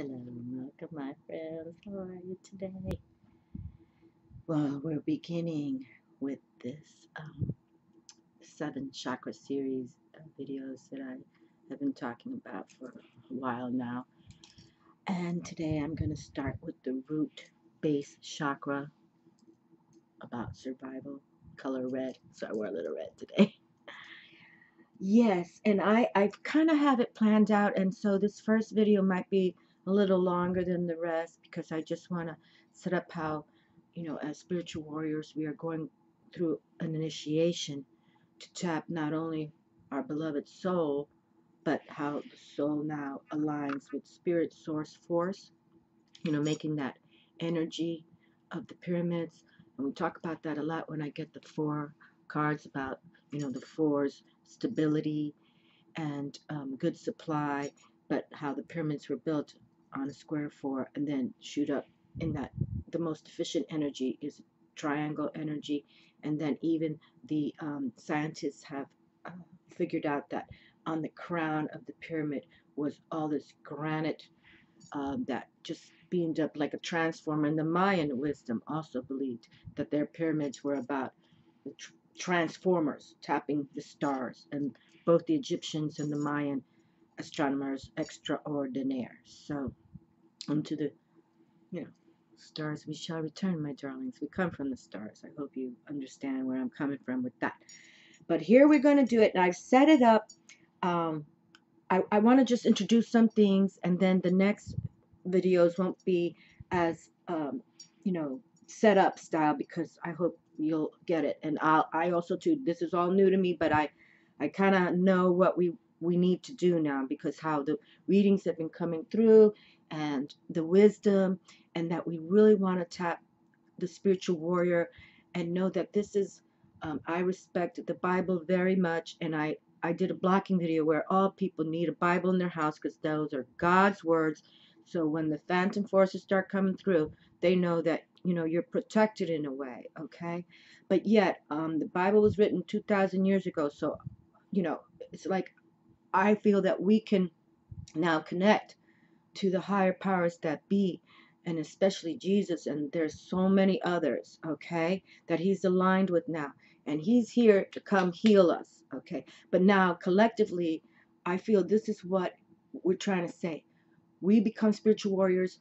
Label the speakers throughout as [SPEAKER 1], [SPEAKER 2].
[SPEAKER 1] Hello, welcome my friends. How are you today? Well, we're beginning with this 7 chakra series of videos that I have been talking about for a while now. And today I'm going to start with the root base chakra about survival, color red. So I wear a little red today. Yes, and I kind of have it planned out, and so this first video might be a little longer than the rest because I just want to set up how, as spiritual warriors, we are going through an initiation to tap not only our beloved soul, but how the soul now aligns with spirit source force, making that energy of the pyramids. And we talk about that a lot when I get the 4 cards about, the 4's stability and good supply, but how the pyramids were built on a square 4 and then shoot up in that. The most efficient energy is triangle energy, and then even the scientists have uh, figured out that on the crown of the pyramid was all this granite that just beamed up like a transformer. And the Mayan wisdom also believed that their pyramids were about the transformers tapping the stars, and both the Egyptians and the Mayan astronomers extraordinaire. So unto the stars we shall return, my darlings. We come from the stars. I hope you understand where I'm coming from with that. But here we're going to do it, and I've set it up. I want to just introduce some things, and then the next videos won't be as set up style, because I hope you'll get it. And I also too, this is all new to me, but I kind of know what we need to do now, because how the readings have been coming through and the wisdom, and that we really want to tap the spiritual warrior and know that this is I respect the Bible very much, and I did a blocking video where all people need a Bible in their house, because those are God's words. So when the phantom forces start coming through, they know that you're protected in a way, okay? But yet the Bible was written 2,000 years ago, so it's like I feel that we can now connect to the higher powers that be, and especially Jesus, and there's so many others, okay, that he's aligned with now, and he's here to come heal us, okay? But now collectively, I feel this is what we're trying to say. We become spiritual warriors.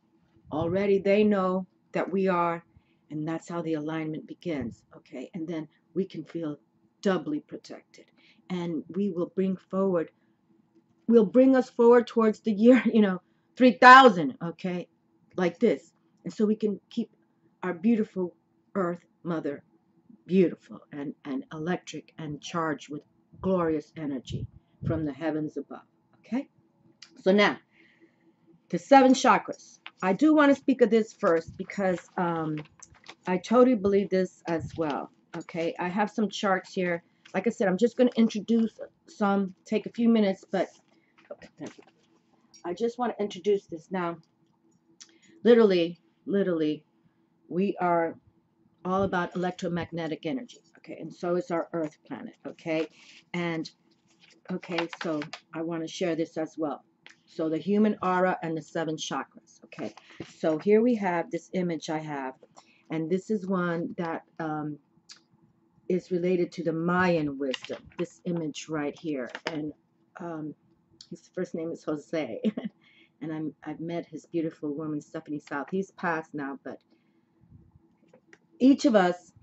[SPEAKER 1] Already they know that we are, and that's how the alignment begins, okay? And then we can feel doubly protected, and we'll bring us forward towards the year 3000, okay, like this. And so we can keep our beautiful earth mother beautiful and electric and charged with glorious energy from the heavens above, okay? So now, the 7 chakras. I do want to speak of this first, because I totally believe this as well, okay? I have some charts here. Like I said, I'm just going to introduce some, take a few minutes, but okay, thank you. I just want to introduce this now. Literally, we are all about electromagnetic energy, okay? And so is our Earth planet, okay? And, okay, so I want to share this as well. So the human aura and the 7 chakras, okay? So here we have this image I have, and this is one that is related to the Mayan wisdom, this image right here. And his first name is Jose. And I've met his beautiful woman, Stephanie South. He's passed now, but each of us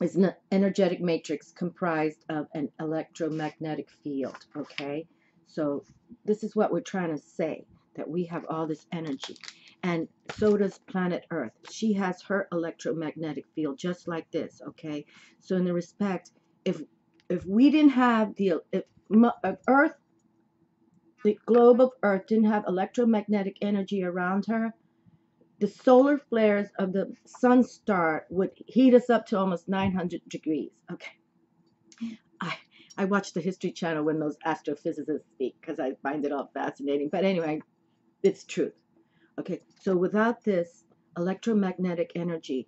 [SPEAKER 1] is an energetic matrix comprised of an electromagnetic field, okay? So this is what we're trying to say, that we have all this energy. And so does planet Earth. She has her electromagnetic field just like this, okay? So in the respect, if we didn't have if Earth, the globe of Earth didn't have electromagnetic energy around her, the solar flares of the sun star would heat us up to almost 900 degrees. Okay. I watch the History Channel when those astrophysicists speak, because I find it all fascinating. But anyway, it's truth. Okay. So without this electromagnetic energy,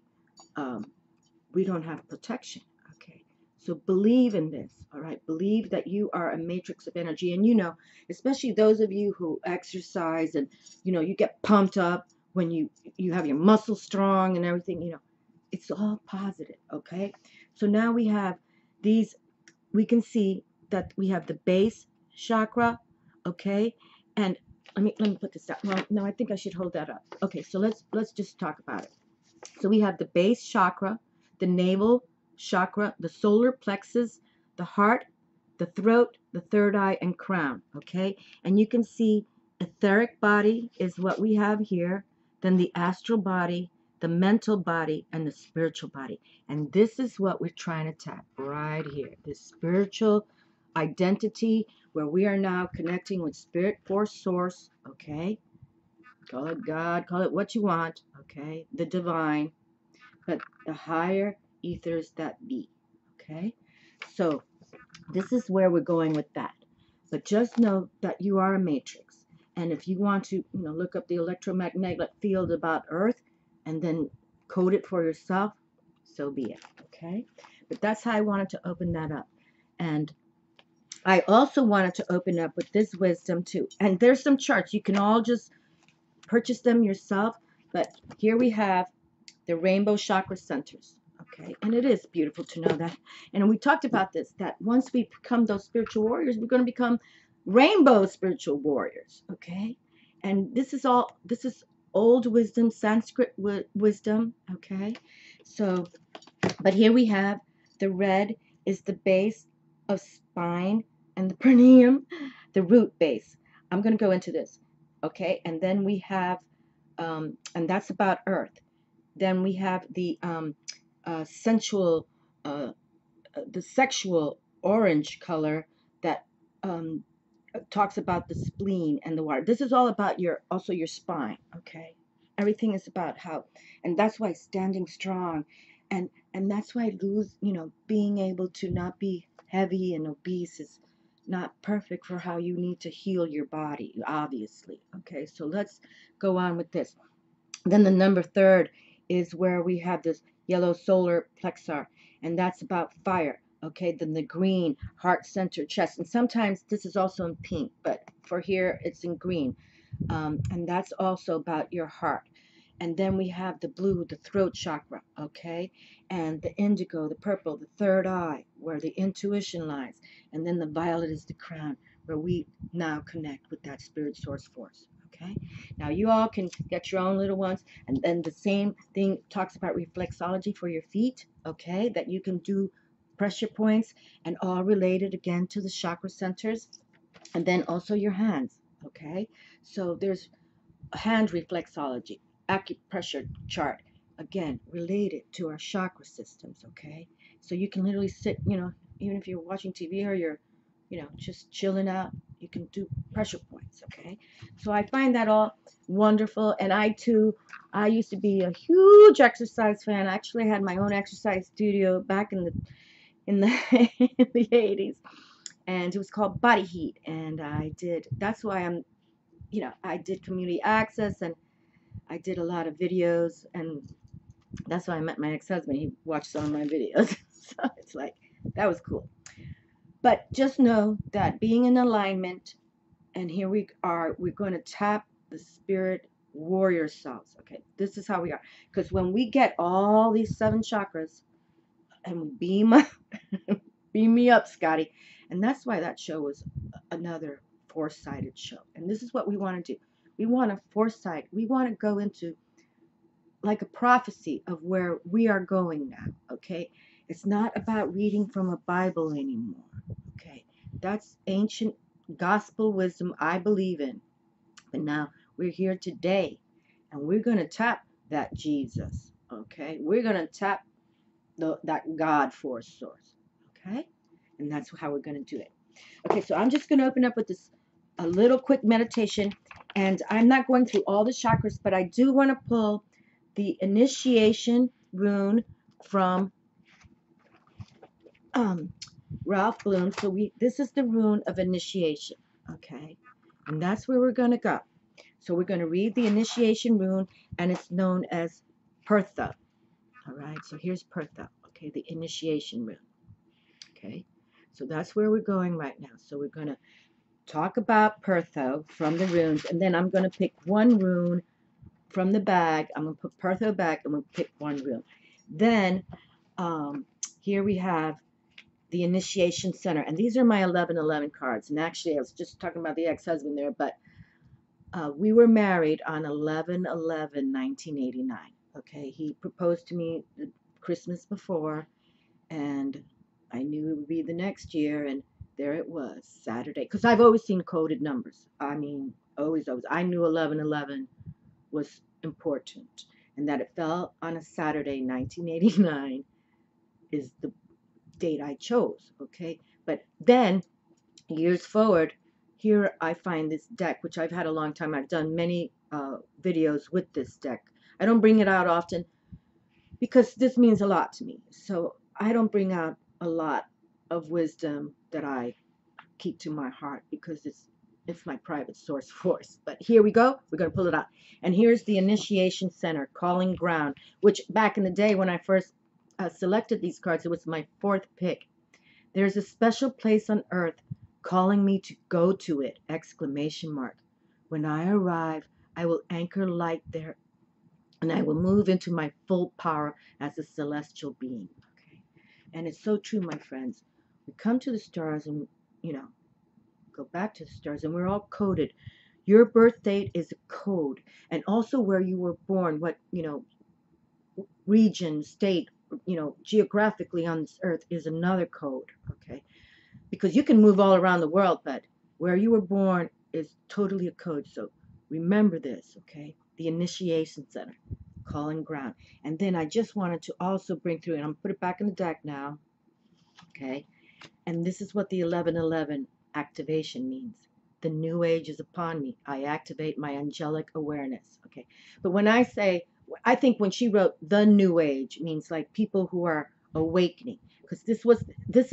[SPEAKER 1] we don't have protection. Okay. So believe in this, all right? Believe that you are a matrix of energy. And you know, especially those of you who exercise and, you know, you get pumped up when you have your muscles strong and everything, you know, it's all positive, okay? So now we have these, we can see that we have the base chakra, okay? And let me put this down. Well, no, I think I should hold that up. Okay, so let's just talk about it. So we have the base chakra, the navel chakra, the solar plexus, the heart, the throat, the third eye, and crown, okay? And you can see etheric body is what we have here, then the astral body, the mental body, and the spiritual body. And this is what we're trying to tap right here, this spiritual identity where we are now connecting with spirit force source, okay? Call it God, call it what you want, okay? The divine, but the higher ethers that be, okay? So this is where we're going with that. But just know that you are a matrix. And if you want to, you know, look up the electromagnetic field about Earth and then code it for yourself, so be it, okay? But that's how I wanted to open that up. And I also wanted to open up with this wisdom too. And there's some charts. You can all just purchase them yourself. But here we have the rainbow chakra centers. Okay, and it is beautiful to know that. And we talked about this, that once we become those spiritual warriors, we're going to become rainbow spiritual warriors. Okay, and this is old wisdom, Sanskrit wisdom. Okay, so, but here we have the red is the base of spine and the perineum, the root base. I'm going to go into this. Okay, and then we have, and that's about Earth. Then we have the sensual, the sexual orange color that um, talks about the spleen and the water. This is all about also your spine. Okay, everything is about how, and that's why standing strong, and that's why being able to not be heavy and obese is not perfect for how you need to heal your body, obviously. Okay, so let's go on with this. Then the number third is where we have this yellow solar plexus, and that's about fire. Okay, then the green, heart center, chest, and sometimes this is also in pink, but for here it's in green, and that's also about your heart. And then we have the blue, the throat chakra, okay, and the indigo, the purple, the third eye, where the intuition lies, and then the violet is the crown, where we now connect with that spirit source force. Okay, now you all can get your own little ones, and then the same thing talks about reflexology for your feet, okay, that you can do pressure points and all related again to the chakra centers, and then also your hands, okay. So there's hand reflexology, acupressure chart, again related to our chakra systems, okay. So you can literally sit, even if you're watching TV or you're just chilling out, you can do pressure points, okay. So I find that all wonderful. And I used to be a huge exercise fan. I actually had my own exercise studio back in the in the 80s, and it was called Body Heat. And that's why I did community access, and I did a lot of videos, and that's why I met my ex-husband. He watched some of my videos. So it's like, that was cool. But just know that being in alignment, and here we are, we're going to tap the spirit warrior cells. Okay, this is how we are. Because when we get all these 7 chakras, and we beam me up, Scotty. And that's why that show was another foresighted show. And this is what we want to do. We want to foresight. We want to go into like a prophecy of where we are going now. Okay, it's not about reading from a Bible anymore. Okay, that's ancient gospel wisdom I believe in. But now we're here today, and we're going to tap that Jesus. Okay, we're going to tap that God force source. Okay, and that's how we're going to do it. Okay, so I'm just going to open up with a little quick meditation, and I'm not going through all the chakras, but I do want to pull the initiation rune from Ralph Bloom. So this is the rune of initiation. Okay, and that's where we're going to go. So we're going to read the initiation rune, and it's known as Pertha. All right, so here's Pertha. Okay, the initiation rune. Okay, so that's where we're going right now. So we're going to talk about Pertho from the runes, and then I'm going to pick one rune from the bag. I'm going to put Pertho back, and we'll pick one rune. Then here we have the Initiation Center, and these are my 1111 cards. And actually, I was just talking about the ex-husband there, but we were married on 11/11/1989. Okay, he proposed to me the Christmas before, and I knew it would be the next year, and there it was, Saturday. Because I've always seen coded numbers. I mean, always. I knew 11/11 was important, and that it fell on a Saturday, 1989, is the date I chose. Okay, but then years forward, here I find this deck, which I've had a long time. I've done many videos with this deck. I don't bring it out often because this means a lot to me. So I don't bring out a lot of wisdom that I keep to my heart because it's my private source force. But here we go. We're going to pull it out. And here's the Initiation Center, Calling Ground, which back in the day when I first selected these cards, it was my fourth pick. There's a special place on earth calling me to go to it! Exclamation mark. When I arrive, I will anchor light there, and I will move into my full power as a celestial being. Okay, and it's so true, my friends. We come to the stars, and go back to the stars, and we're all coded. Your birth date is a code, and also where you were born, what region, state, geographically on this earth is another code. Okay, because you can move all around the world, but where you were born is totally a code. So remember this, okay? The Initiation Center, Calling Ground. And then I just wanted to also bring through, and I'm going to put it back in the deck now, okay? And this is what the 1111 activation means. The new age is upon me. I activate my angelic awareness, okay? But when I say, I think when she wrote the new age means like people who are awakening, because this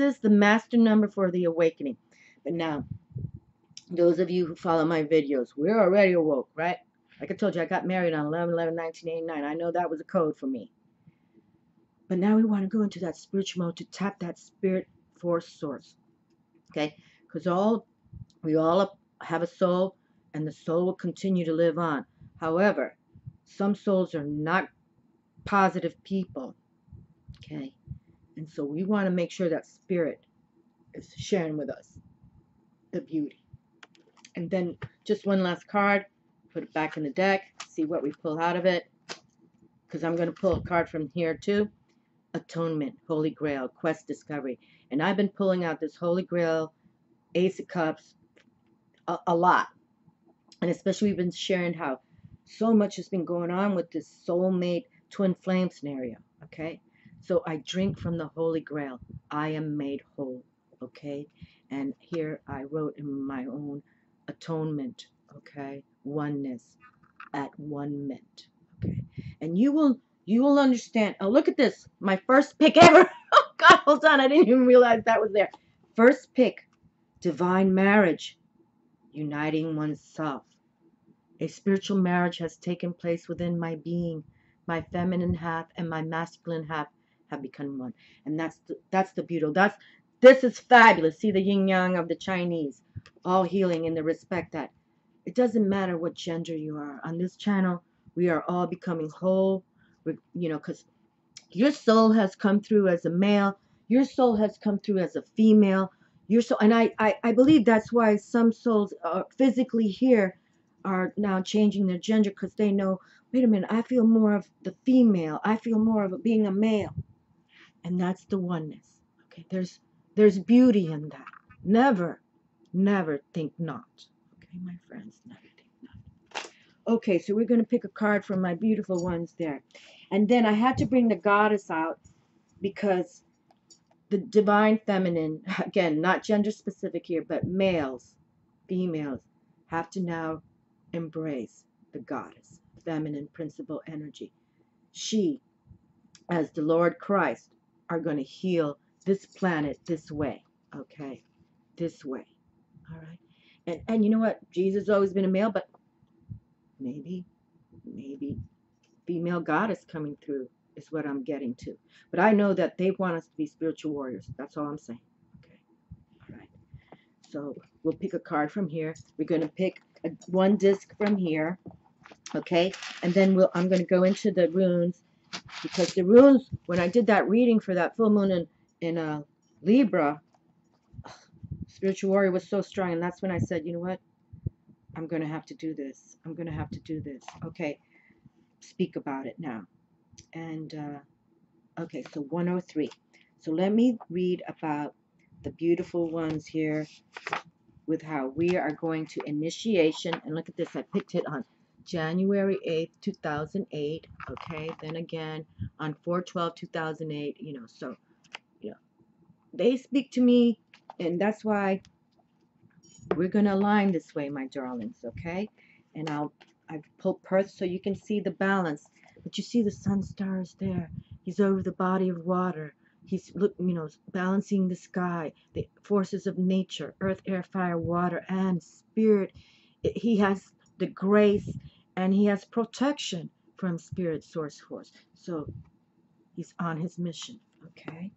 [SPEAKER 1] is the master number for the awakening. But now, those of you who follow my videos, we're already awoke, right? Like I told you, I got married on 11/11/1989. I know that was a code for me. But now we want to go into that spiritual mode to tap that spirit force source, okay? Because we all have a soul, and the soul will continue to live on. However, some souls are not positive people, okay? And so we want to make sure that spirit is sharing with us the beauty. And then just one last card, put it back in the deck, see what we pull out of it, because I'm going to pull a card from here too. Atonement, Holy Grail, Quest Discovery. And I've been pulling out this Holy Grail, Ace of Cups, a lot. And especially we've been sharing how so much has been going on with this soulmate twin flame scenario, okay? So I drink from the Holy Grail. I am made whole, okay? And here I wrote in my own atonement, okay? Oneness at 1 mint, okay? And you will understand. Oh, look at this. My first pick ever. Oh, God, hold on. I didn't even realize that was there. First pick, divine marriage, uniting oneself. A spiritual marriage has taken place within my being. My feminine half and my masculine half have become one. And that's the beauty. This is fabulous. See the yin yang of the Chinese, all healing in the respect that it doesn't matter what gender you are. On this channel, we are all becoming whole. Because your soul has come through as a male, your soul has come through as a female. Your soul, and I believe that's why some souls are physically here are now changing their gender, because they know, wait a minute, I feel more of the female. I feel more of being a male. And that's the oneness. Okay, there's beauty in that. Never, never think not. Okay, my friends, never think not. Okay, so we're going to pick a card from my beautiful ones there. And then I had to bring the goddess out because the divine feminine, again, not gender specific here, but males, females, have to now embrace the goddess, feminine principle energy. She, as the Lord Christ, are going to heal this planet this way, okay? This way, all right? And you know what? Jesus has always been a male, but maybe female goddess coming through is what I'm getting to. But I know that they want us to be spiritual warriors. That's all I'm saying. So we'll pick a card from here. We're going to pick one disc from here. Okay, and then I'm going to go into the runes, because the runes, when I did that reading for that full moon in Libra, Spiritual Warrior was so strong, and that's when I said, you know what, I'm going to have to do this. I'm going to have to do this. Okay, speak about it now. And okay, so 103. So let me read about the beautiful ones here with how we are going to initiation. And look at this, I picked it on January 8th, 2008. Okay, then again on 4/12/2008. You know, so you know they speak to me, and that's why we're going to align this way, my darlings. Okay, and I've pulled Perth so you can see the balance. But you see the sun stars there. He's over the body of water. He's balancing the sky, the forces of nature, earth, air, fire, water, and spirit. He has the grace, and he has protection from spirit, source, force. So he's on his mission. Okay.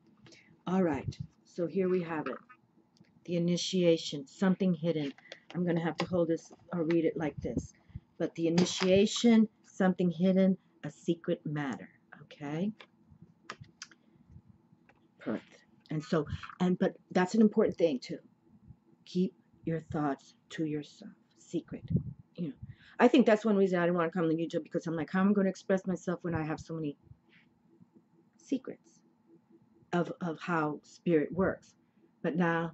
[SPEAKER 1] All right. So here we have it. The initiation, something hidden. I'm going to have to hold this or read it like this. But the initiation, something hidden, a secret matter. Okay? Perth. And so, but that's an important thing too. Keep your thoughts to yourself. Secret. You know, I think that's one reason I didn't want to come to YouTube, because I'm like, how am I going to express myself when I have so many secrets of how spirit works? But now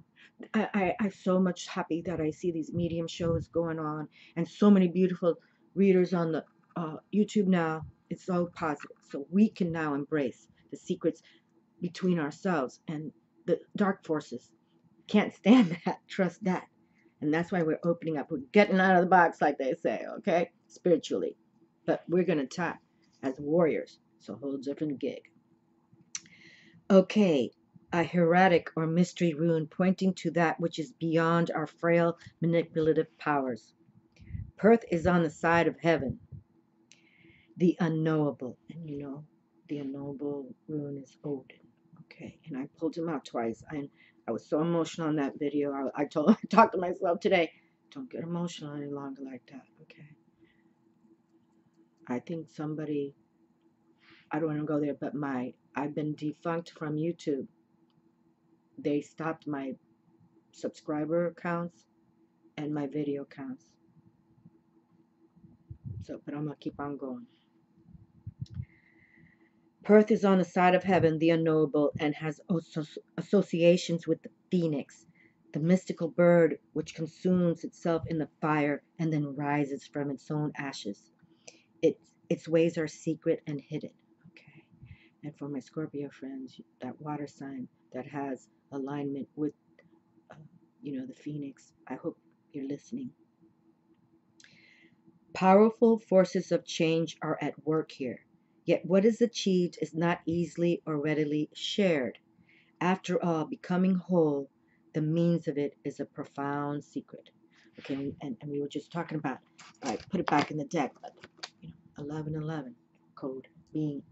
[SPEAKER 1] I'm so much happy that I see these medium shows going on, and so many beautiful readers on the YouTube now. It's so positive. So we can now embrace the secrets between ourselves, and the dark forces can't stand that. Trust that. And that's why we're opening up. We're getting out of the box, like they say, okay? Spiritually. But we're going to attack as warriors. So a whole different gig. Okay. A hieratic or mystery rune pointing to that which is beyond our frail manipulative powers. Perth is on the side of heaven, the unknowable. And you know, the unknowable rune is Odin. Okay, and I pulled him out twice. And I was so emotional in that video. I talked to myself today, don't get emotional any longer like that. Okay. I think somebody, I don't want to go there, but I've been defunct from YouTube. They stopped my subscriber counts and my video counts. So, but I'm going to keep on going. Perth is on the side of heaven, the unknowable, and has associations with the phoenix, the mystical bird which consumes itself in the fire and then rises from its own ashes. Its ways are secret and hidden. Okay. And for my Scorpio friends, that water sign that has alignment with, the phoenix, I hope you're listening. Powerful forces of change are at work here. Yet what is achieved is not easily or readily shared. After all, becoming whole, the means of it is a profound secret. Okay, and we were just talking about, I put it back in the deck, but 1111 code being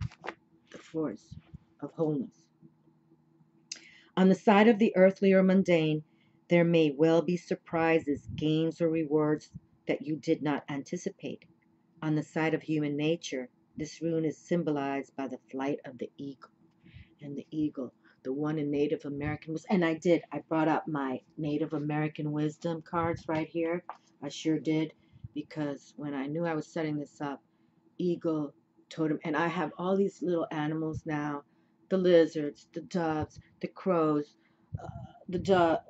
[SPEAKER 1] the force of wholeness. On the side of the earthly or mundane, there may well be surprises, gains, or rewards that you did not anticipate. On the side of human nature, this rune is symbolized by the flight of the eagle. And the eagle, the one in Native American wisdom. And I brought up my Native American wisdom cards right here. I sure did, because when I knew I was setting this up, eagle, totem, and I have all these little animals now, the lizards, the doves, the crows, the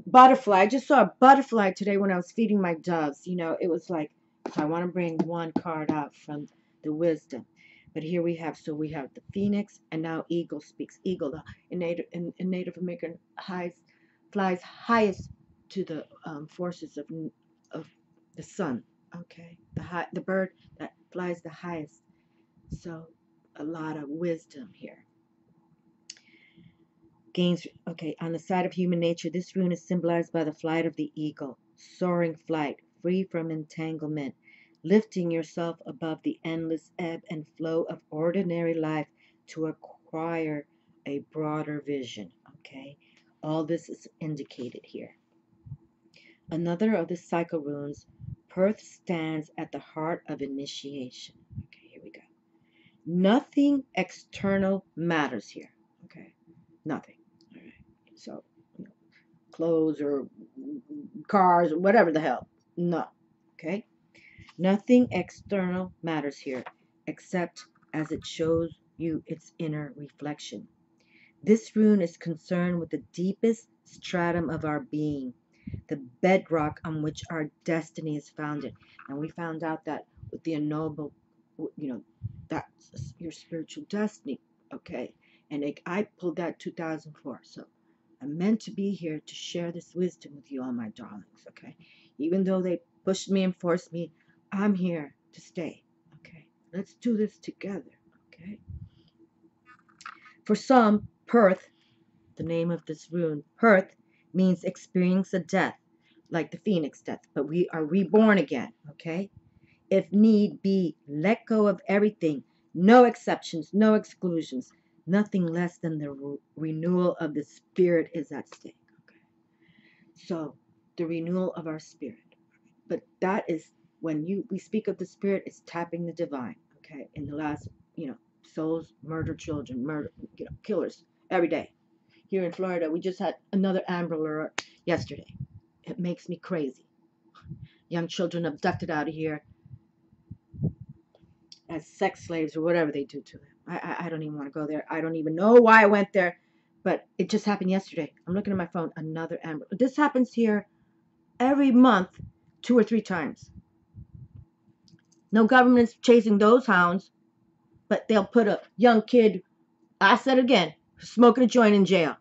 [SPEAKER 1] butterfly. I just saw a butterfly today when I was feeding my doves. It was like, so I want to bring one card out from the wisdom. But here we have the phoenix, and now eagle speaks. Eagle in Native American flies highest to the forces of the sun. Okay, the bird that flies the highest. So a lot of wisdom here. Gains, okay, on the side of human nature, this rune is symbolized by the flight of the eagle, soaring flight, free from entanglement, lifting yourself above the endless ebb and flow of ordinary life to acquire a broader vision, okay? All this is indicated here. Another of the cycle runes, Perth stands at the heart of initiation. Okay, here we go. Nothing external matters here. Okay, nothing. All right. So, you know, clothes or cars or whatever the hell. No. Okay. Nothing external matters here except as it shows you its inner reflection. This rune is concerned with the deepest stratum of our being, the bedrock on which our destiny is founded. And we found out that with the unknowable, that's your spiritual destiny, okay? And I pulled that 2004. So I'm meant to be here to share this wisdom with you, all my darlings, okay? Even though they pushed me and forced me, I'm here to stay, okay? Let's do this together, okay? For some, Perth, the name of this rune, Perth, means experience a death, like the phoenix death, but we are reborn again, okay? If need be, let go of everything, no exceptions, no exclusions, nothing less than the renewal of the spirit is at stake, okay? So, the renewal of our spirit. But that is when we speak of the spirit, it's tapping the divine, okay? In the last, souls murder children, killers every day. Here in Florida, we just had another Amber Alert yesterday. It makes me crazy. Young children abducted out of here as sex slaves or whatever they do to them. I don't even want to go there. I don't even know why I went there, but it just happened yesterday. I'm looking at my phone, another Amber. This happens here every month, 2 or 3 times. No government's chasing those hounds, but they'll put a young kid, I said again, smoking a joint in jail.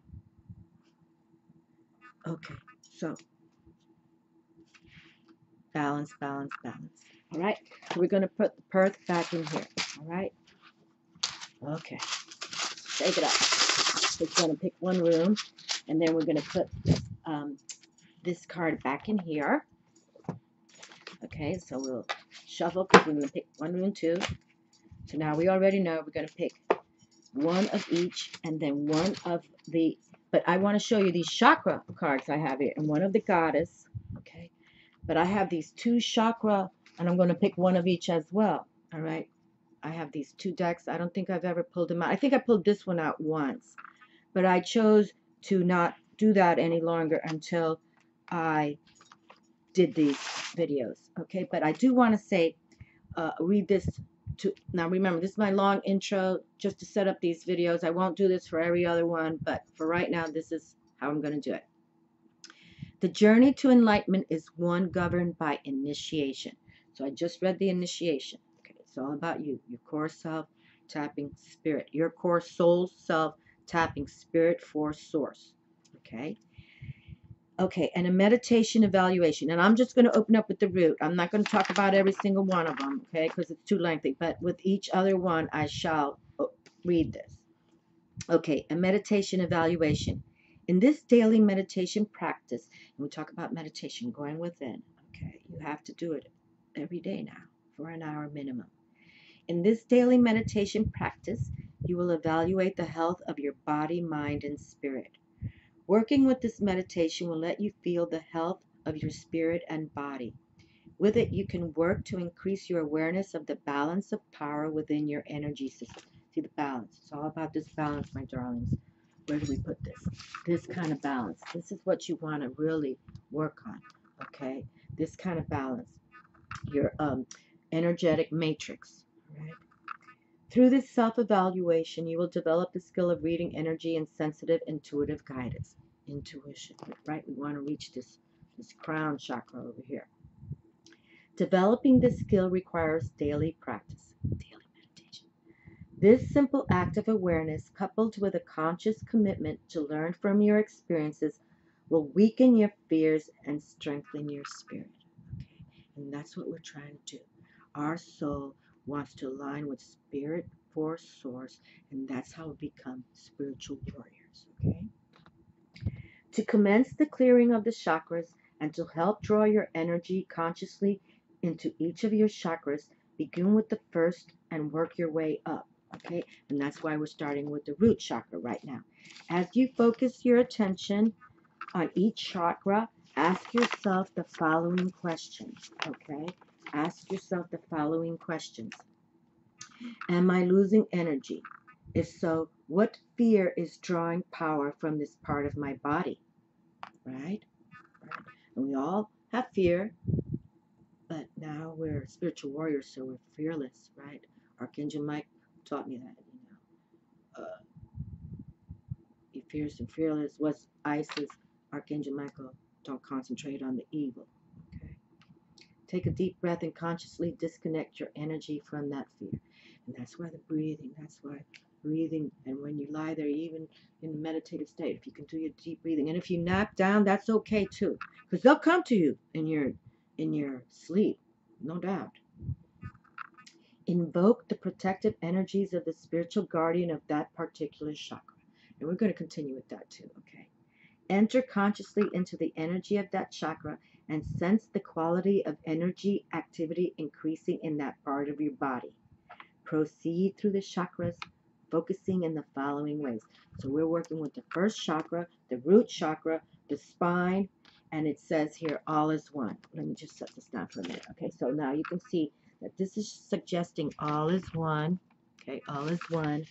[SPEAKER 1] Okay, so balance, balance, balance. All right, so we're going to put the Perth back in here. All right, okay, shake it up. Just going to pick one room, and then we're going to put this card back in here. Okay, so we'll shuffle because we're going to pick one room too. So now we already know we're going to pick one of each, and then one of the, but I want to show you these chakra cards I have here, and one of the goddess, okay, but I have these 2 chakra, and I'm going to pick one of each as well. All right, I have these 2 decks. I don't think I've ever pulled them out. I think I pulled this one out once, but I chose to not do that any longer until I did these videos, okay? But I do want to say, read this now remember, this is my long intro just to set up these videos. I won't do this for every other one, but for right now, this is how I'm going to do it. The journey to enlightenment is one governed by initiation. So I just read the initiation. Okay, it's all about you, your core self tapping spirit, your core soul self tapping spirit for source. Okay. Okay, and a meditation evaluation. And I'm just going to open up with the root. I'm not going to talk about every single one of them, okay, because it's too lengthy. But with each other one, I shall read this. Okay, a meditation evaluation. In this daily meditation practice, and we talk about meditation, going within, okay, you have to do it every day now for an hour minimum. In this daily meditation practice, you will evaluate the health of your body, mind, and spirit. Working with this meditation will let you feel the health of your spirit and body. With it, you can work to increase your awareness of the balance of power within your energy system. See the balance. It's all about this balance, my darlings. Where do we put this? This kind of balance. This is what you want to really work on, okay? This kind of balance. Your energetic matrix, right? Through this self-evaluation, you will develop the skill of reading energy and sensitive, intuitive guidance. Intuition, right? We want to reach this crown chakra over here. Developing this skill requires daily practice, daily meditation. This simple act of awareness, coupled with a conscious commitment to learn from your experiences, will weaken your fears and strengthen your spirit. Okay? And that's what we're trying to do. Our soul wants to align with spirit, force, source, and that's how we become spiritual warriors. Okay? To commence the clearing of the chakras and to help draw your energy consciously into each of your chakras, begin with the first and work your way up. Okay, and that's why we're starting with the root chakra right now. As you focus your attention on each chakra, ask yourself the following questions. Okay, ask yourself the following questions. Am I losing energy? If so, what fear is drawing power from this part of my body? Right? Right. And we all have fear, but now we're spiritual warriors, so we're fearless, right? Archangel Mike taught me that, be fierce and fearless. What's ISIS? Archangel Michael, don't concentrate on the evil. Okay. Take a deep breath and consciously disconnect your energy from that fear. And that's why the breathing, that's why breathing, and when you lie there, even in a meditative state, if you can do your deep breathing, and if you knock down, that's okay too, because they'll come to you in your sleep, no doubt. Invoke the protective energies of the spiritual guardian of that particular chakra. And we're going to continue with that too, okay? Enter consciously into the energy of that chakra and sense the quality of energy activity increasing in that part of your body. Proceed through the chakras, focusing in the following ways. So we're working with the first chakra, the root chakra, the spine, and it says here, all is one. Let me just set this down for a minute. Okay, so now you can see that this is suggesting all is one. Okay, all is one.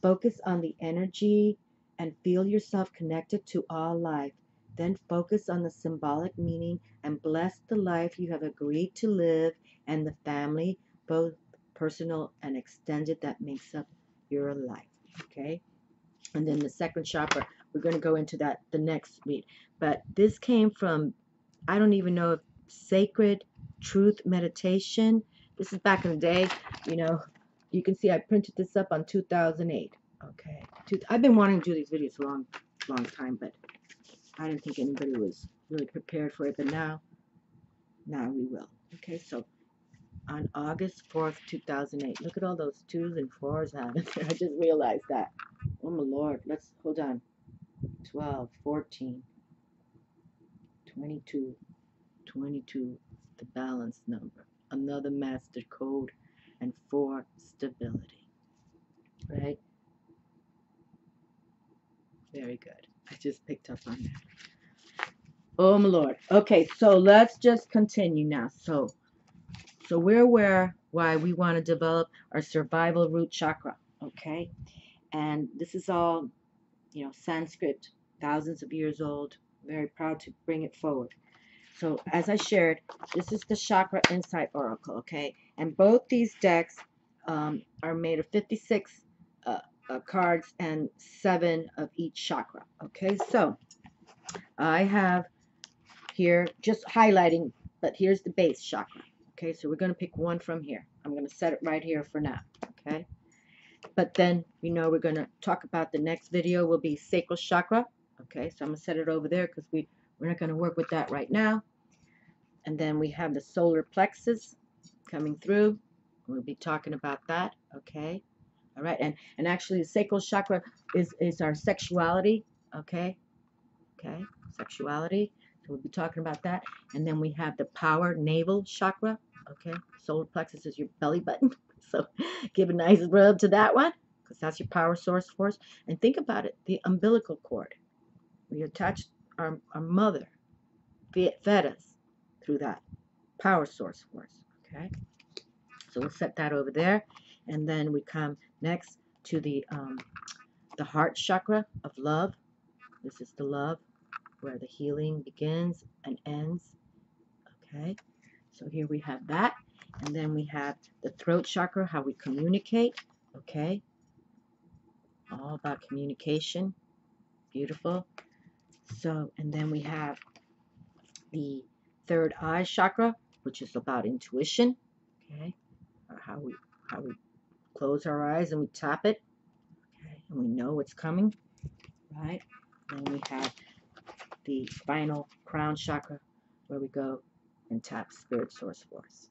[SPEAKER 1] Focus on the energy and feel yourself connected to all life. Then focus on the symbolic meaning and bless the life you have agreed to live and the family, both personal and extended, that makes up your life. Okay? And then the second chakra, we're going to go into that the next week. But this came from, I don't even know if Sacred Truth Meditation. This is back in the day, you know. You can see I printed this up on 2008. Okay. I've been wanting to do these videos a long time, but I didn't think anybody was really prepared for it. But now we will. Okay, so on August 4th, 2008. Look at all those 2s and 4s out there. I just realized that. Oh my Lord. Let's hold on. 12, 14, 22, 22, the balance number. Another master code, and 4, stability. Right? Very good. I just picked up on that. Oh my Lord. Okay, so let's just continue now. So we're aware why we want to develop our survival root chakra. Okay, and this is all, Sanskrit, thousands of years old. Very proud to bring it forward. So as I shared, this is the Chakra Insight Oracle, okay? And both these decks are made of 56 cards and 7 of each chakra, okay? So I have here just highlighting, but here's the base chakra, okay? So we're going to pick one from here. I'm going to set it right here for now, okay? But then, we're going to talk about the next video will be sacral chakra, okay? So I'm going to set it over there because we're not going to work with that right now. And then we have the solar plexus coming through. We'll be talking about that, okay? All right, and actually the sacral chakra is our sexuality, okay? Okay, sexuality. So we'll be talking about that. And then we have the power navel chakra, okay? Solar plexus is your belly button. So give a nice rub to that one because that's your power source force. And think about it, the umbilical cord. We attach our mother, fed us through that power source force, okay? So we'll set that over there. And then we come next to the heart chakra of love. This is the love where the healing begins and ends, okay? So here we have that. And then we have the throat chakra, how we communicate, okay? All about communication. Beautiful. So, and then we have the third eye chakra, which is about intuition, okay? Or how we close our eyes and we tap it, okay? And we know what's coming, right? Then we have the spinal crown chakra, where we go and tap spirit source force.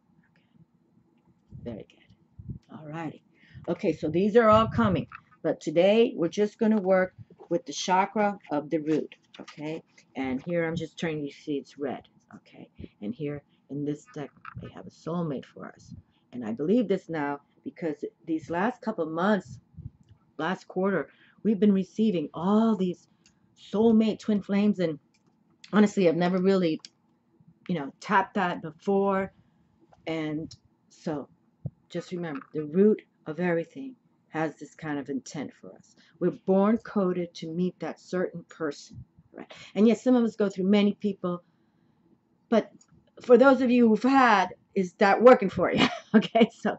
[SPEAKER 1] Okay. Very good. All righty. Okay, so these are all coming, but today we're just going to work with the chakra of the root, okay? And here I'm just turning, you see it's red, okay? And here in this deck, they have a soulmate for us. And I believe this now because these last couple of months, last quarter, we've been receiving all these soulmate twin flames. And honestly, I've never really, tapped that before. And so just remember, the root of everything has this kind of intent for us. We're born coded to meet that certain person, right? And yes, some of us go through many people, but for those of you who've had, is that working for you? Okay, so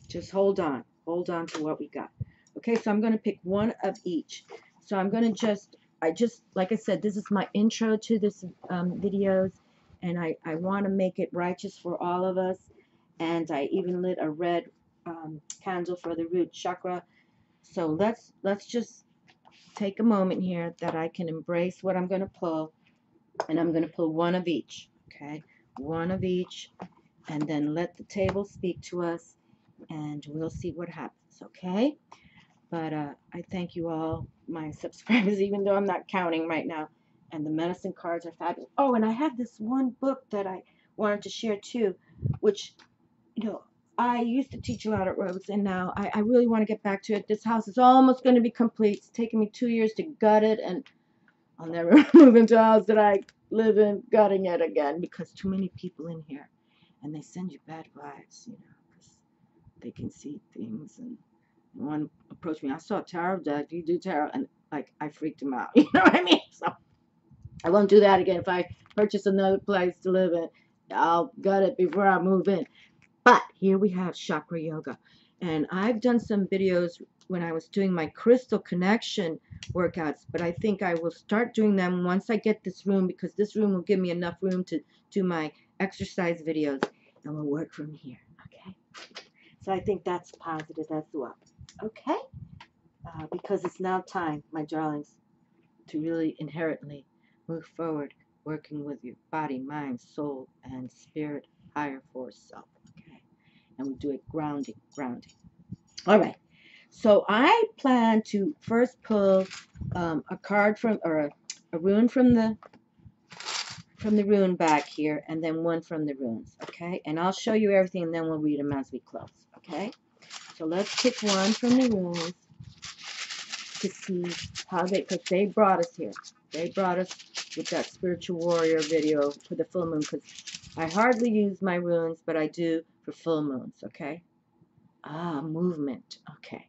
[SPEAKER 1] just hold on to what we got. Okay, so I'm going to pick one of each. So I'm going to like I said, this is my intro to this videos, and I want to make it righteous for all of us. And I even lit a red candle for the root chakra. So let's just take a moment here that I can embrace what I'm going to pull, and I'm going to pull one of each. Okay, one of each, and then let the table speak to us, and we'll see what happens. Okay, but I thank you all, my subscribers, even though I'm not counting right now. And the medicine cards are fabulous. Oh, and I have this one book that I wanted to share too, which, I used to teach a lot at Rhodes, and now I really want to get back to it. This house is almost going to be complete. It's taken me 2 years to gut it, and I'll never move into a house that I live in gutting it again because too many people in here, and they send you bad vibes, because they can see things. And one approached me, I saw a tarot deck, do you do tarot? And like, I freaked him out, you know what I mean? So I won't do that again. If I purchase another place to live in, I'll gut it before I move in. But here we have chakra yoga. And I've done some videos when I was doing my crystal connection workouts, but I think I will start doing them once I get this room, because this room will give me enough room to do my exercise videos, and we'll work from here. Okay? So I think that's positive as well. Okay? Because it's now time, my darlings, to really inherently move forward, working with your body, mind, soul, and spirit, higher force self. Okay? And we do it grounding. All right. So I plan to first pull a card from, or a rune from the rune back here, and then one from the runes. Okay? And I'll show you everything, and then we'll read them as we close. Okay? So let's pick one from the runes to see how because they brought us here. They brought us with that spiritual warrior video for the full moon, because I hardly use my runes, but I do for full moons. Okay? Movement. Okay.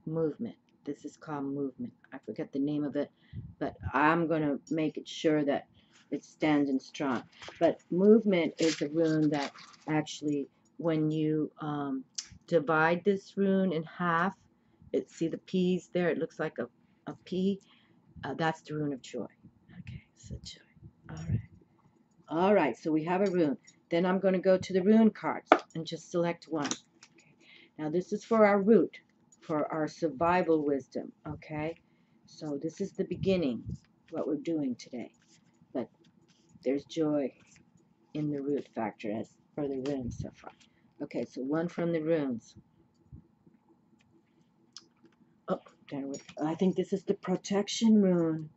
[SPEAKER 1] Movement. This is called movement. I forget the name of it, but I'm going to make it sure that it's standing strong. But movement is a rune that actually, when you divide this rune in half, see the P's there? It looks like a P. That's the rune of joy. Okay, so joy. All right. All right, so we have a rune. Then I'm going to go to the rune cards and just select one. Okay. Now this is for our root, for our survival wisdom, okay? So this is the beginning, what we're doing today. But there's joy in the root factor as for the runes so far. Okay, so one from the runes. Oh, there we go. I think this is the protection rune.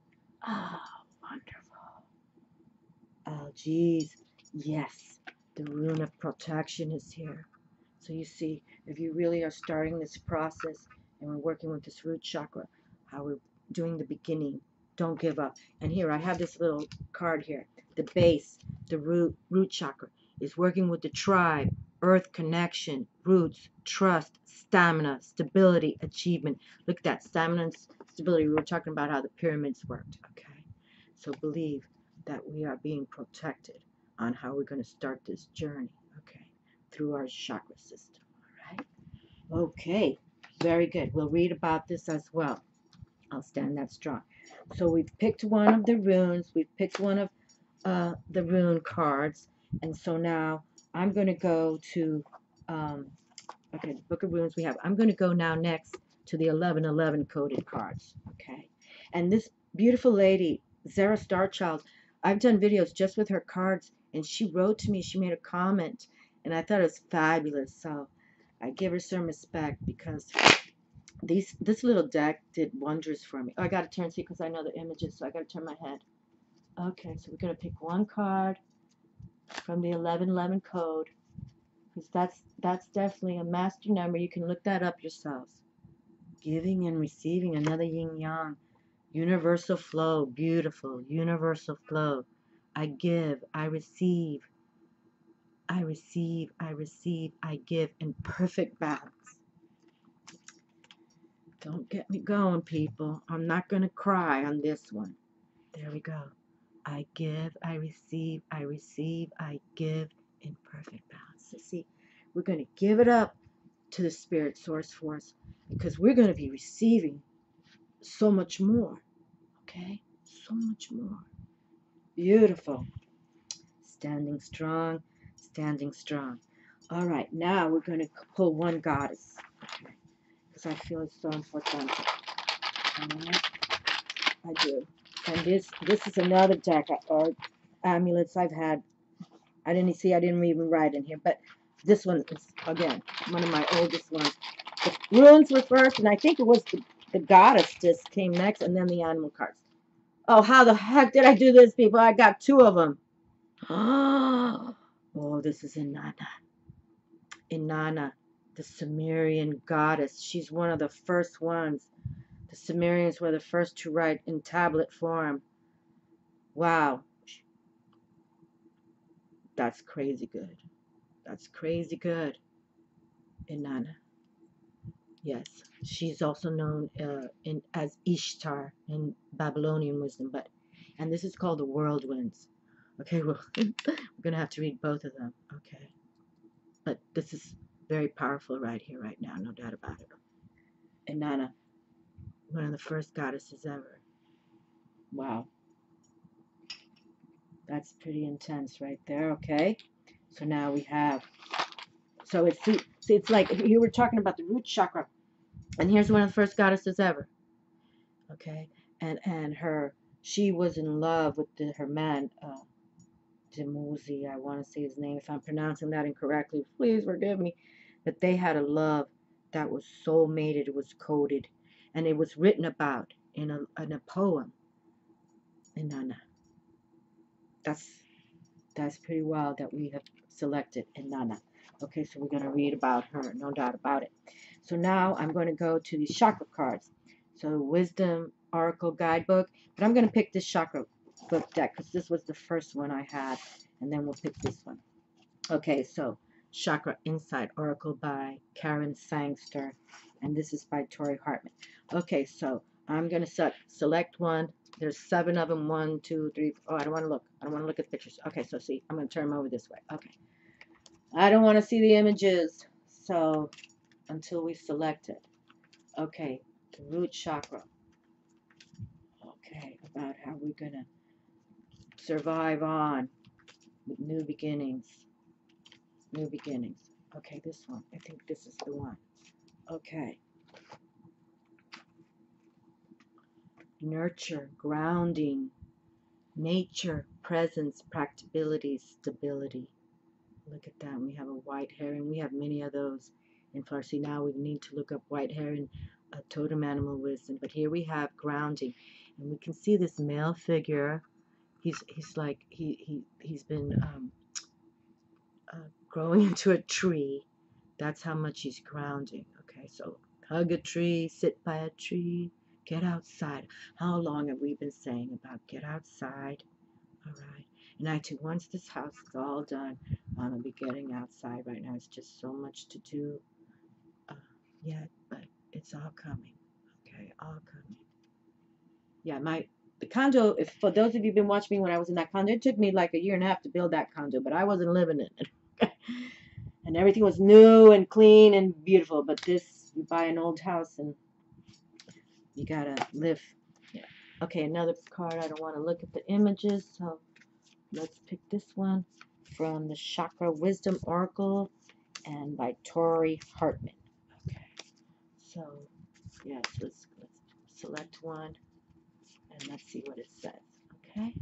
[SPEAKER 1] Oh, wonderful. Oh, geez. Yes, the rune of protection is here. So you see, if you really are starting this process and we're working with this root chakra, how we're doing the beginning, don't give up. And here I have this little card here. The base, the root chakra, is working with the tribe, earth connection, roots, trust, stamina, stability, achievement. Look at that, stamina and stability. We were talking about how the pyramids worked, okay? So believe that we are being protected on how we're going to start this journey, okay, through our chakra system. All right? Okay, very good. We'll read about this as well. I'll stand that strong. So we've picked one of the runes. We've picked one of the rune cards. And so now I'm going to go to, okay, the Book of Runes we have. I'm going to go now next to the 1111 coded cards, okay? And this beautiful lady, Zara Starchild, I've done videos just with her cards, and she wrote to me, she made a comment, and I thought it was fabulous. So I give her some respect, because this little deck did wonders for me. Oh, I got to turn, see, because I know the images, so I got to turn my head. Okay, so we're going to pick one card. from the 1111 code, because that's definitely a master number. You can look that up yourselves. Giving and receiving, another yin yang. Universal flow, beautiful, universal flow. I give, I receive, I receive, I receive, I give in perfect balance. Don't get me going, people. I'm not going to cry on this one. There we go. I give, I receive, I give in perfect balance. So see, we're going to give it up to the Spirit Source Force because we're going to be receiving so much more. Okay? So much more. Beautiful. Standing strong, standing strong. All right, now we're going to pull one goddess. Okay? Because I feel it's so important. All right? I do. And this is another deck or amulets I've had. I didn't even write in here, but this one is, again, one of my oldest ones. The runes were first, and I think it was the goddess just came next, and then the animal cards. Oh, how the heck did I do this, people? I got two of them. Oh, this is Inanna. Inanna, the Sumerian goddess. She's one of the first ones. The Sumerians were the first to write in tablet form. Wow. That's crazy good. That's crazy good. Inanna. Yes. She's also known as Ishtar in Babylonian wisdom. And this is called the whirlwinds. Okay, well, we're going to have to read both of them. Okay. But this is very powerful right here, right now. No doubt about it. Inanna, one of the first goddesses ever. Wow. That's pretty intense right there. Okay. So now we have, so it's like, here we're talking about the root chakra. And here's one of the first goddesses ever. Okay. And she was in love with her man, Dumuzi, I want to say his name. If I'm pronouncing that incorrectly, please forgive me. But they had a love that was soul mated. It was coded. And it was written about in a poem. Inanna. That's pretty wild that we have selected Inanna. Okay, so we're going to read about her, no doubt about it. So now I'm going to go to the chakra cards. So Wisdom Oracle Guidebook. But I'm going to pick this chakra book deck because this was the first one I had. And then we'll pick this one. Okay, so Chakra Insight Oracle by Karen Sangster. And this is by Tori Hartman. Okay, so I'm going to select one. There's 7 of them. 1, 2, 3. Oh, I don't want to look. I don't want to look at the pictures. Okay, so see, I'm going to turn them over this way. Okay. I don't want to see the images. So until we select it. Okay, the root chakra. Okay, about how we're going to survive on with new beginnings. New beginnings. Okay, this one. I think this is the one. Okay. Nurture, grounding, nature, presence, practicability, stability. Look at that. We have a white heron. We have many of those in Farsi. Now we need to look up white heron, totem animal wisdom. But here we have grounding. And we can see this male figure. He's like, he's been growing into a tree. That's how much he's grounding. Okay, so hug a tree, sit by a tree, get outside. How long have we been saying about get outside? All right. And actually, once this house is all done, I'm going to be getting outside right now. It's just so much to do yet, but it's all coming. Okay, all coming. Yeah, the condo, if for those of you who've been watching me when I was in that condo, it took me like 1.5 years to build that condo, but I wasn't living in it. And everything was new and clean and beautiful. But this, you buy an old house and you gotta live. Yeah. Okay, another card. I don't want to look at the images, so let's pick this one from the Chakra Wisdom Oracle and by Tori Hartman. Okay. So, yes, let's select one and let's see what it says. Okay.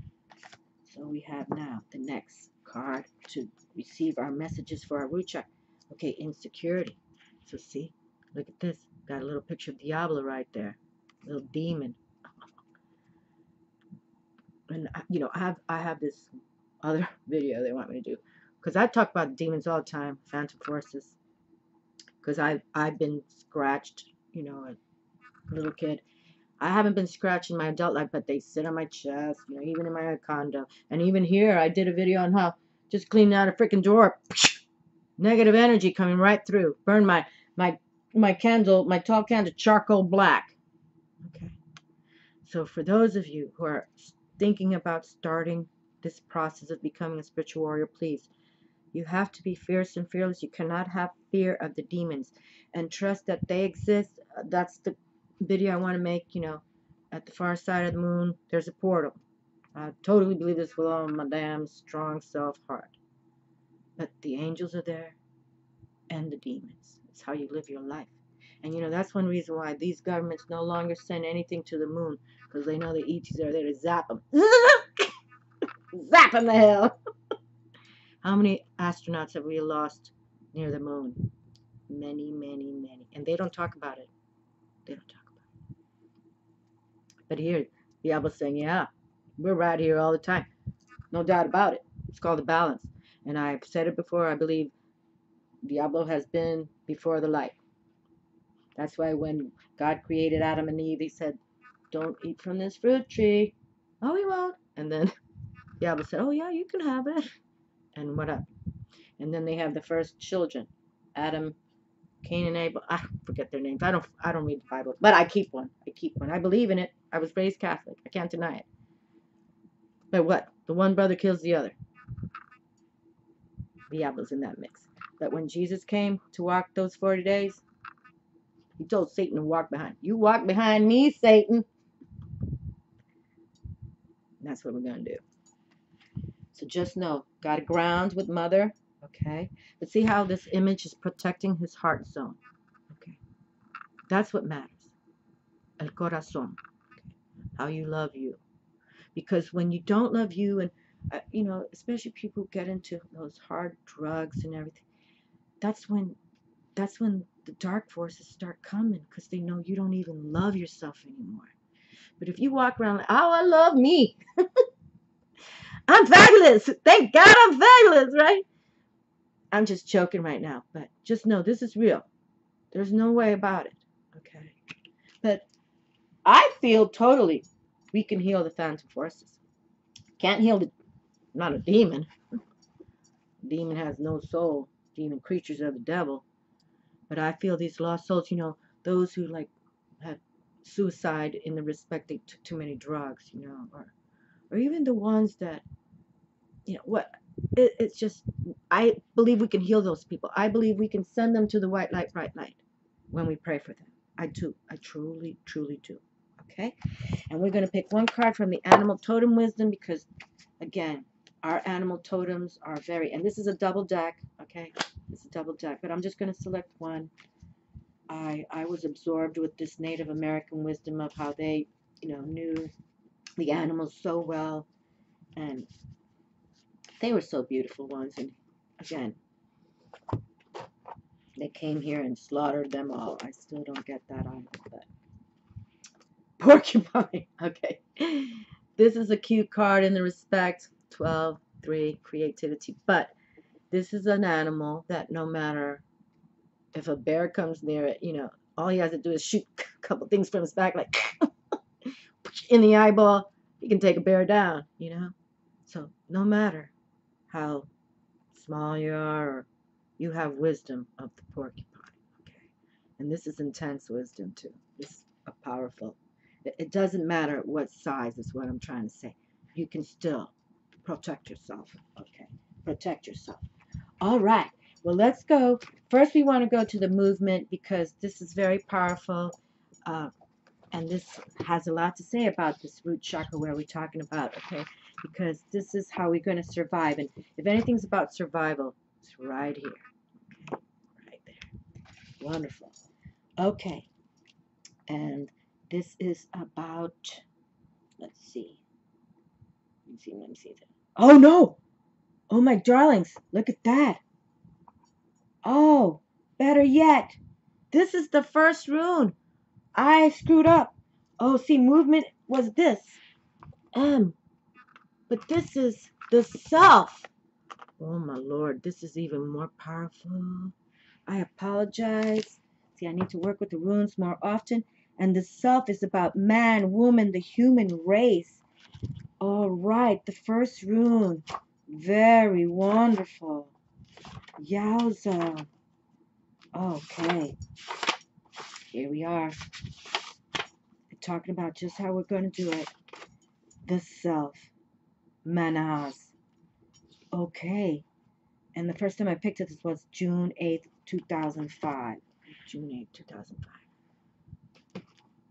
[SPEAKER 1] So we have now the next card to receive our messages for our root chakra. Okay, insecurity. So see, look at this. Got a little picture of Diablo right there. Little demon. And you know, I have this other video they want me to do. Because I talk about demons all the time, phantom forces. Because I've been scratched, you know, a little kid. I haven't been scratched in my adult life, but they sit on my chest, you know, even in my condo. And even here, I did a video on how just cleaning out a freaking drawer. Negative energy coming right through. Burn my candle, my tall candle, charcoal black. Okay. So for those of you who are thinking about starting this process of becoming a spiritual warrior, please, you have to be fierce and fearless. You cannot have fear of the demons and trust that they exist. That's the video I want to make, you know, at the far side of the moon, there's a portal. I totally believe this with all my damn strong self-heart. But the angels are there and the demons. It's how you live your life. And, you know, that's one reason why these governments no longer send anything to the moon, because they know the ETs are there to zap them. Zap them the hell. How many astronauts have we lost near the moon? Many, many, many. And they don't talk about it. They don't talk about it. But here, Diablo's saying, yeah, we're right here all the time. No doubt about it. It's called the balance. And I've said it before, I believe Diablo has been before the light. That's why when God created Adam and Eve, he said, don't eat from this fruit tree. Oh, we won't. And then Diablo said, oh, yeah, you can have it. And what up? And then they have the first children, Adam, Cain, and Abel. I forget their names. I don't read the Bible, but I keep one. I believe in it. I was raised Catholic. I can't deny it. But what? The one brother kills the other. Diablo's in that mix. But when Jesus came to walk those 40 days, he told Satan to walk behind. You walk behind me, Satan. And that's what we're going to do. So just know, got to ground with mother, okay? But see how this image is protecting his heart zone, okay? That's what matters. El corazón, okay? How you love you. Because when you don't love you, and you know, especially people who get into those hard drugs and everything, that's when the dark forces start coming, because they know you don't even love yourself anymore. But if you walk around like, oh, I love me. I'm fabulous. Thank God I'm fabulous, right? I'm just joking right now, but just know this is real. There's no way about it, okay? But I feel totally we can heal the phantom forces. Can't heal not a demon. Demon has no soul. Demon creatures are the devil. But I feel these lost souls, you know, those who like had suicide in the respect they took too many drugs, you know, or even the ones that, you know, what, it's just, I believe we can heal those people. I believe we can send them to the white light, bright light when we pray for them. I do. I truly, truly do. Okay? And we're going to pick one card from the animal totem wisdom because, again, our animal totems are very, and this is a double deck, okay? This is a double deck, but I'm just going to select one. I was absorbed with this Native American wisdom of how they, you know, knew the animals so well, and they were so beautiful ones. And again, they came here and slaughtered them all. I still don't get that either, but porcupine. Okay, this is a cute card in the respect 12-3 creativity, but this is an animal that no matter if a bear comes near it, you know, all he has to do is shoot a couple things from his back, like in the eyeball. He can take a bear down, you know. So no matter how small you are, or you have wisdom of the porcupine, okay? And this is intense wisdom too. This is a powerful. It doesn't matter what size is what I'm trying to say. You can still protect yourself, okay? Protect yourself. All right. Well, let's go. First, we want to go to the movement because this is very powerful. And this has a lot to say about this root chakra where we're talking about, okay? Because this is how we're going to survive. And if anything's about survival, it's right here. Okay? Right there. Wonderful. Okay. And this is about, let's see. Let me see. Oh, no. Oh, my darlings. Look at that. Oh, better yet. This is the first rune. I screwed up. Oh, see, movement was this. M. But this is the self. Oh my Lord, this is even more powerful. I apologize. See, I need to work with the runes more often. And the self is about man, woman, the human race. All right, the first rune. Very wonderful. Yowza. Okay, here we are. We're talking about just how we're going to do it. The self. Manas. Okay. And the first time I picked it, this was June 8th, 2005. June 8th, 2005.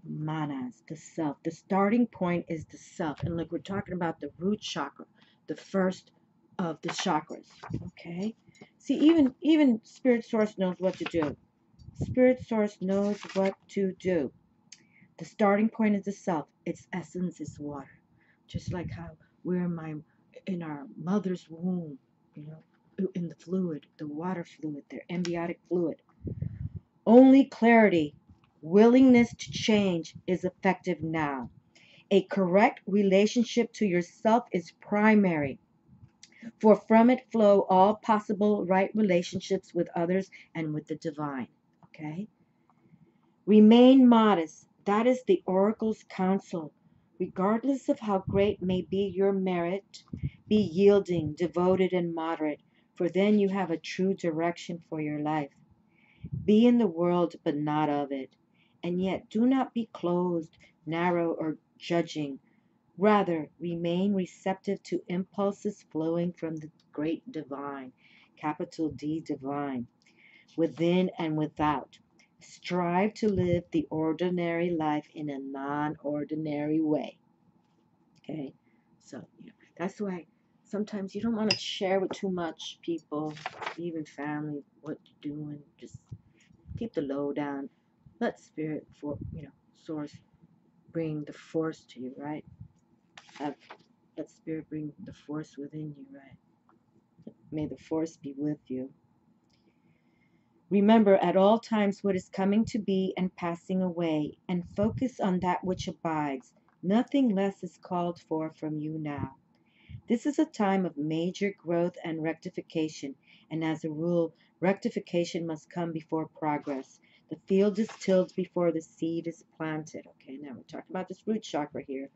[SPEAKER 1] Manas, the self. The starting point is the self. And look, we're talking about the root chakra, the first of the chakras. Okay? See, even Spirit Source knows what to do. Spirit Source knows what to do. The starting point is the self. Its essence is water. Just like how we're in our mother's womb, you know, in the fluid, the water fluid, their embryonic fluid. Only clarity, willingness to change is effective now. A correct relationship to yourself is primary, for from it flow all possible right relationships with others and with the divine. Okay? Remain modest. That is the oracle's counsel. Regardless of how great may be your merit, be yielding, devoted, and moderate, for then you have a true direction for your life. Be in the world, but not of it. And yet do not be closed, narrow, or judging. Rather, remain receptive to impulses flowing from the great divine, capital D divine, within and without. Strive to live the ordinary life in a non-ordinary way. Okay? So, that's why sometimes you don't want to share with too much people, even family, what you're doing. Just keep the low down. Let spirit, source bring the force to you, right? Let spirit bring the force within you, right? May the force be with you. Remember at all times what is coming to be and passing away, and focus on that which abides. Nothing less is called for from you now. This is a time of major growth and rectification, and as a rule, rectification must come before progress. The field is tilled before the seed is planted. Okay, now we're talking about this root chakra here.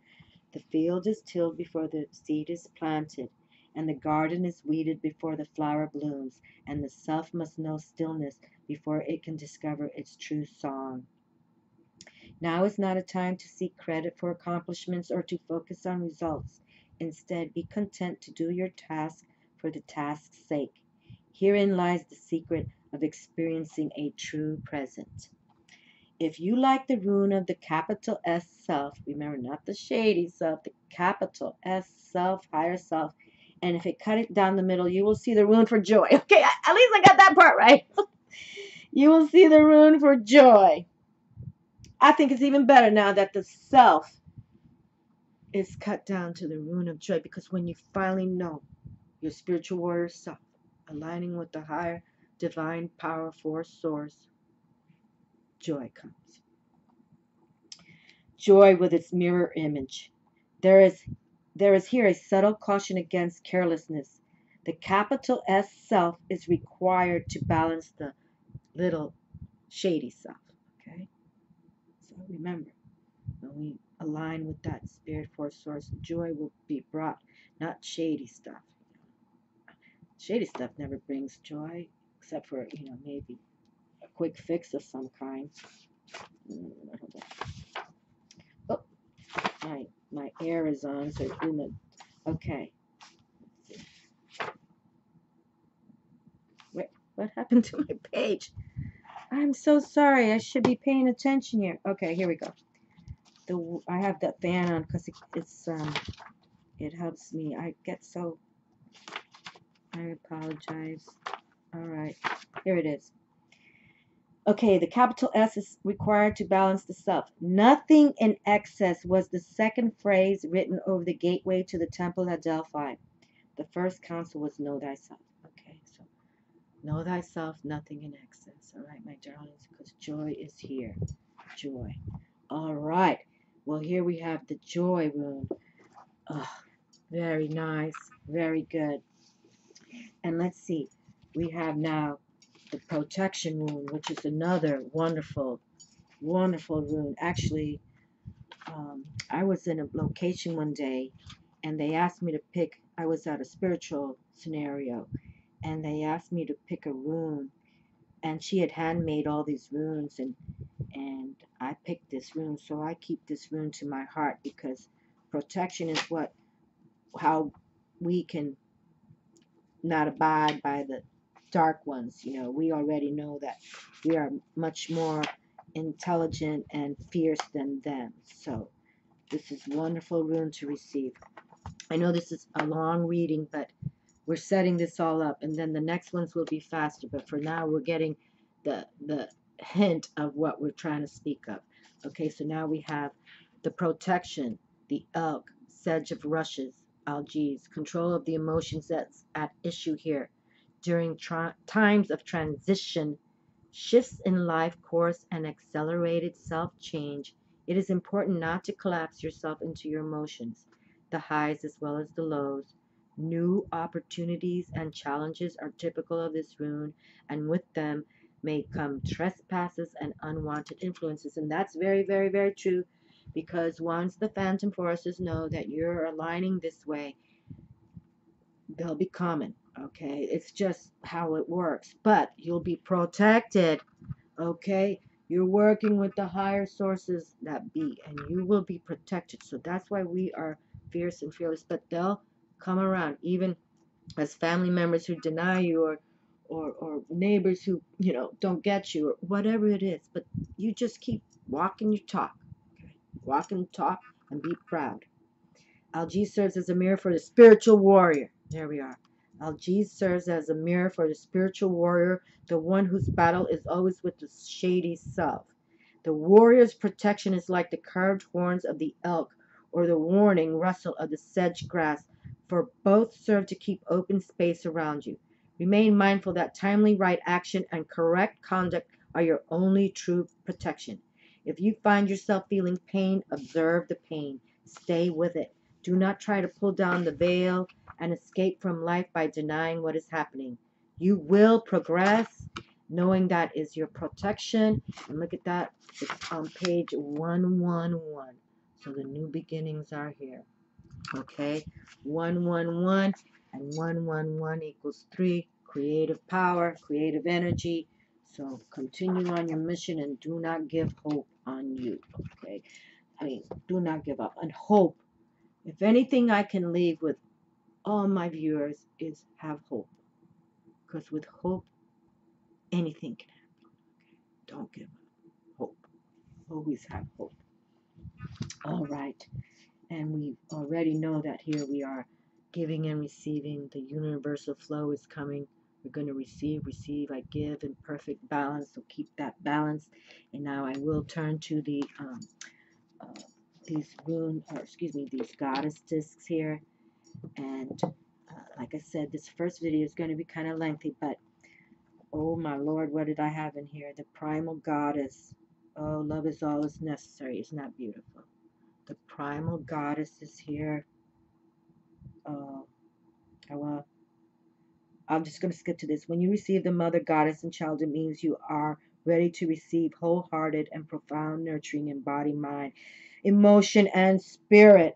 [SPEAKER 1] The field is tilled before the seed is planted, and the garden is weeded before the flower blooms, and the self must know stillness before it can discover its true song. Now is not a time to seek credit for accomplishments or to focus on results. Instead, be content to do your task for the task's sake. Herein lies the secret of experiencing a true present. If you like the rune of the capital S self, remember not the shady self, the capital S self, higher self, and if it cut it down the middle, you will see the rune for joy. Okay, at least I got that part right. You will see the rune for joy. I think it's even better now that the self is cut down to the rune of joy, because when you finally know your spiritual warrior self, aligning with the higher divine power force source, joy comes. Joy with its mirror image. There is here a subtle caution against carelessness. The capital S self is required to balance the little shady self. Okay? So remember, when we align with that spirit force source, joy will be brought, not shady stuff. Shady stuff never brings joy, except for, maybe a quick fix of some kind. Oh, my air is on, so it's in the, okay. Wait, what happened to my page? I'm so sorry. I should be paying attention here. Okay, here we go. I have that fan on because it helps me. I apologize. All right, here it is. Okay, the capital S is required to balance the self. Nothing in excess was the second phrase written over the gateway to the temple at Delphi. The first counsel was know thyself. Okay, so know thyself, nothing in excess. All right, my darlings, because joy is here. Joy. All right. Well, here we have the joy rune. Very nice. Very good. And let's see. We have now the protection rune, which is another wonderful, wonderful rune. Actually, I was in a location one day and they asked me to pick, I was at a spiritual scenario, and they asked me to pick a rune. And she had handmade all these runes, and I picked this rune. So I keep this rune to my heart because protection is how we can not abide by the dark ones. You know, we already know that we are much more intelligent and fierce than them. So this is wonderful rune to receive. I know this is a long reading, but we're setting this all up, and then the next ones will be faster. But for now, we're getting the hint of what we're trying to speak of. Okay, so now we have the protection, the elk, sedge of rushes, algaes, control of the emotions that's at issue here. During times of transition, shifts in life course, and accelerated self-change, it is important not to collapse yourself into your emotions, the highs as well as the lows. New opportunities and challenges are typical of this rune, and with them may come trespasses and unwanted influences. And that's very, very, very true, because once the phantom forces know that you're aligning this way, they'll be coming. Okay, it's just how it works, but you'll be protected. Okay, you're working with the higher sources that be, and you will be protected. So that's why we are fierce and fearless, but they'll come around, even as family members who deny you, or neighbors who, don't get you, or whatever it is. But you just keep walking your talk. Okay, walk and talk and be proud. Algae serves as a mirror for the spiritual warrior. There we are. Algae serves as a mirror for the spiritual warrior, the one whose battle is always with the shady self. The warrior's protection is like the carved horns of the elk or the warning rustle of the sedge grass, for both serve to keep open space around you. Remain mindful that timely right action and correct conduct are your only true protection. If you find yourself feeling pain, observe the pain. Stay with it. Do not try to pull down the veil and escape from life by denying what is happening. You will progress, knowing that is your protection. And look at that. It's on page 111. So the new beginnings are here. Okay. 111 and 111 equals 3. Creative power, creative energy. So continue on your mission and do not give hope on you. Okay. Do not give up. And hope, if anything I can leave with all my viewers, is have hope. Because with hope, anything can happen. Don't give up. Hope. Always have hope. All right. And we already know that here we are giving and receiving. The universal flow is coming. We're going to receive, receive. I give in perfect balance. So keep that balance. And now I will turn to uh, these goddess discs here. And like I said, this first video is going to be kind of lengthy, but oh my Lord, what did I have in here? The primal goddess. Oh, love is all is necessary. Isn't that beautiful? The primal goddess is here. Oh, I'm just going to skip to this. When you receive the mother goddess and child, it means you are ready to receive wholehearted and profound nurturing in body, mind, emotion, and spirit.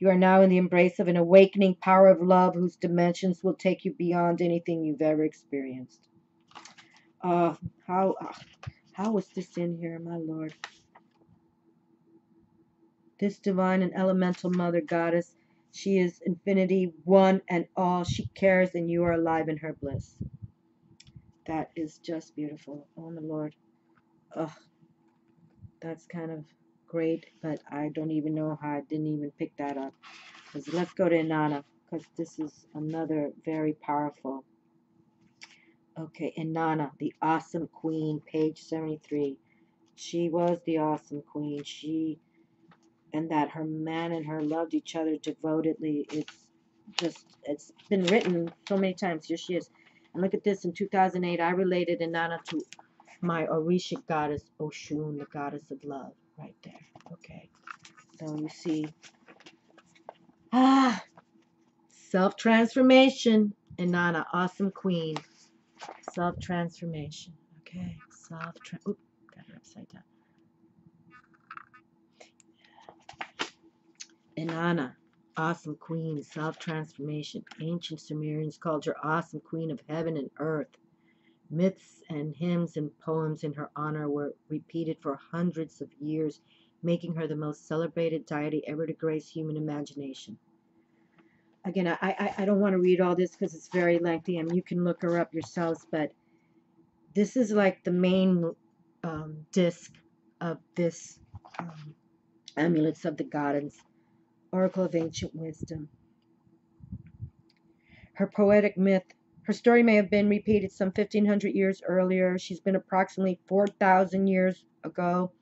[SPEAKER 1] You are now in the embrace of an awakening power of love whose dimensions will take you beyond anything you've ever experienced. Uh, how how was this in here, my Lord? This divine and elemental mother goddess, she is infinity, one and all. She cares, and you are alive in her bliss. That is just beautiful. Oh my Lord. Ugh, that's kind of great, but I don't even know how I didn't even pick that up. Let's go to Inanna, because this is another very powerful. Okay, Inanna, the awesome queen, page 73. She was the awesome queen. And that her man and her loved each other devotedly. It's been written so many times. Here she is. And look at this. In 2008, I related Inanna to my Orisha goddess, Oshun, the goddess of love, right there. Okay. So you see, Ah, self-transformation. Inanna, awesome queen. Self-transformation. Okay, oop, got it upside down. Inanna, awesome queen, self-transformation. Ancient Sumerians called her awesome queen of heaven and earth. Myths and hymns and poems in her honor were repeated for hundreds of years, making her the most celebrated deity ever to grace human imagination. Again, I don't want to read all this because it's very lengthy and you can look her up yourselves, but this is like the main disc of this Amulets of the Goddess, Oracle of Ancient Wisdom. Her poetic myth, her story may have been repeated some 1,500 years earlier. She's been approximately 4,000 years ago.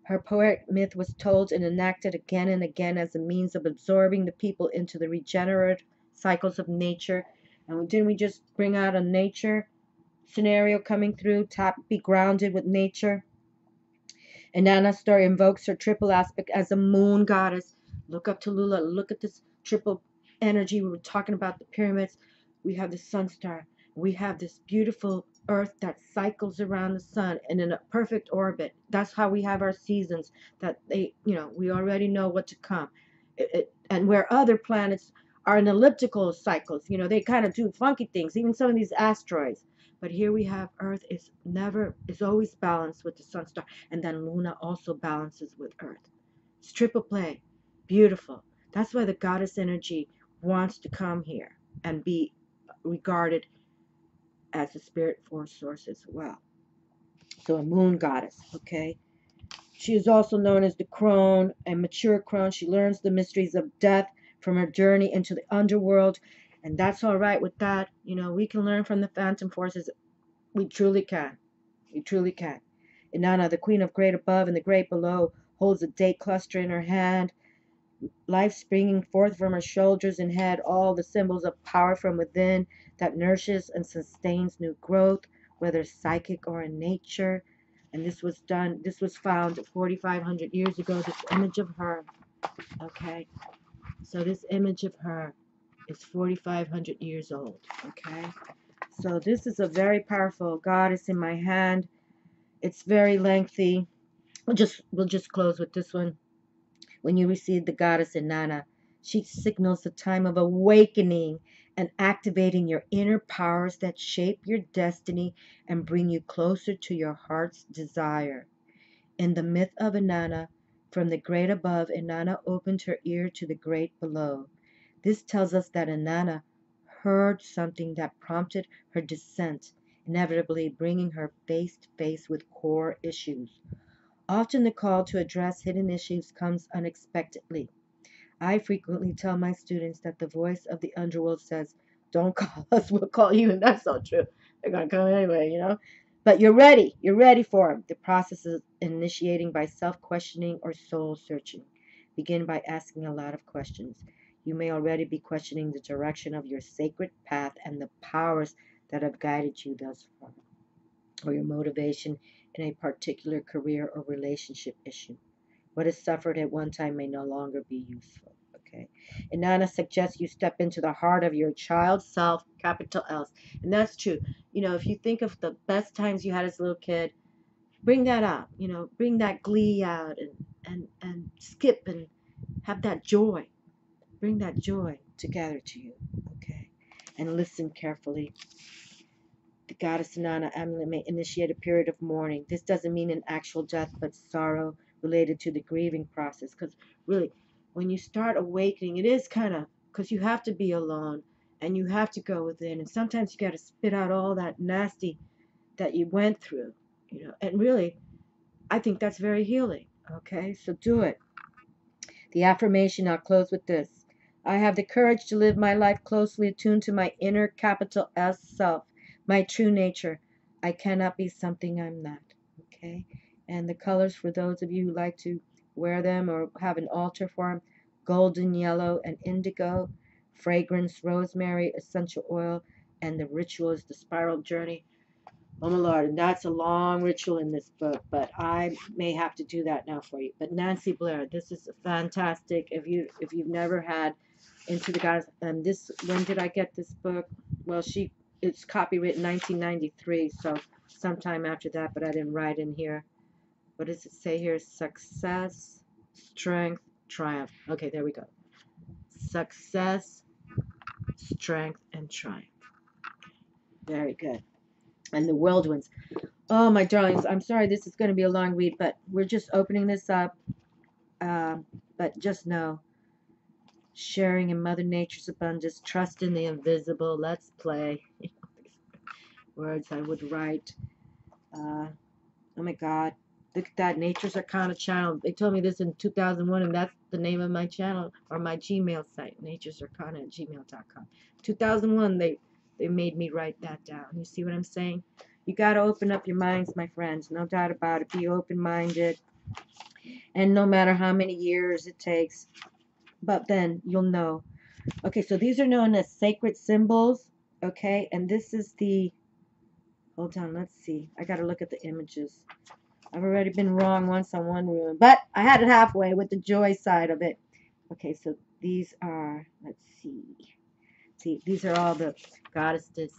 [SPEAKER 1] Her poetic myth was told and enacted again and again as a means of absorbing the people into the regenerative cycles of nature. And didn't we just bring out a nature scenario coming through? Be grounded with nature. Inanna's story invokes her triple aspect as a moon goddess. Look up to Lula. Look at this triple energy. We were talking about the pyramids. We have the sun star. We have this beautiful earth that cycles around the sun and in a perfect orbit. That's how we have our seasons. That we already know what to come. And where other planets are in elliptical cycles, they kind of do funky things. Even some of these asteroids. But here we have Earth is always balanced with the sun star, and then Luna also balances with Earth. It's triple play, beautiful. That's why the goddess energy wants to come here and be regarded as a spirit force source as well. So a moon goddess, okay? She is also known as the crone, a mature crone. She learns the mysteries of death from her journey into the underworld, and that's all right with that. We can learn from the phantom forces. We truly can. We truly can. Inanna, the queen of great above and the great below, holds a date cluster in her hand, life springing forth from her shoulders and head, all the symbols of power from within that nourishes and sustains new growth, whether psychic or in nature. And this was found 4,500 years ago, this image of her. Okay? So this image of her is 4,500 years old. Okay? So this is a very powerful goddess in my hand. It's very lengthy. We'll just close with this one. When you receive the goddess Inanna, she signals the time of awakening and activating your inner powers that shape your destiny and bring you closer to your heart's desire. In the myth of Inanna, from the great above, Inanna opened her ear to the great below. This tells us that Inanna heard something that prompted her descent, inevitably bringing her face to face with core issues. Often the call to address hidden issues comes unexpectedly. I frequently tell my students that the voice of the underworld says, "Don't call us, we'll call you," and that's so true. They're going to come anyway. But you're ready. You're ready for them. The process is initiating by self-questioning or soul-searching. Begin by asking a lot of questions. You may already be questioning the direction of your sacred path and the powers that have guided you thus far, or your motivation in a particular career or relationship issue. What is suffered at one time may no longer be useful. Okay. Inanna suggests you step into the heart of your child self, capital L's. And that's true. If you think of the best times you had as a little kid, bring that out. Bring that glee out and skip and have that joy. Bring that joy together to you. Okay. And listen carefully. The goddess Inanna amulet may initiate a period of mourning. This doesn't mean an actual death, but sorrow related to the grieving process. Because really, when you start awakening, it is kind of, because you have to be alone and you have to go within. And sometimes you got to spit out all that nasty that you went through. And really, I think that's very healing. Okay, so do it. The affirmation, I'll close with this. I have the courage to live my life closely attuned to my inner capital S self, my true nature. I cannot be something I'm not. Okay? And the colors for those of you who like to wear them or have an altar for them, golden yellow and indigo, fragrance, rosemary, essential oil, and the ritual is the spiral journey. Oh my Lord, and that's a long ritual in this book, but I may have to do that now for you. But Nancy Blair, this is fantastic. If you've never had Into the Goddess, and this, when did I get this book? Well, it's copyright 1993, so sometime after that, but I didn't write in here. What does it say here? Success, strength, triumph. Okay, there we go. Success, strength, and triumph. Very good. And the whirlwinds. Oh, my darlings, I'm sorry this is going to be a long read, but we're just opening this up. But just know, sharing in Mother Nature's abundance, trust in the invisible. Let's play. Words I would write. Oh my God. Look at that. Nature's Arcana channel. They told me this in 2001, and that's the name of my channel or my Gmail site, naturesarcana@gmail.com. 2001, they made me write that down. You see what I'm saying? You got to open up your minds, my friends. No doubt about it. Be open-minded. And no matter how many years it takes, but then you'll know. Okay, so these are known as sacred symbols. Okay, and this is the, hold on, let's see. I got to look at the images. I've already been wrong once on one rune, but I had it halfway with the joy side of it. Okay, so these are, let's see. See, these are all the goddesses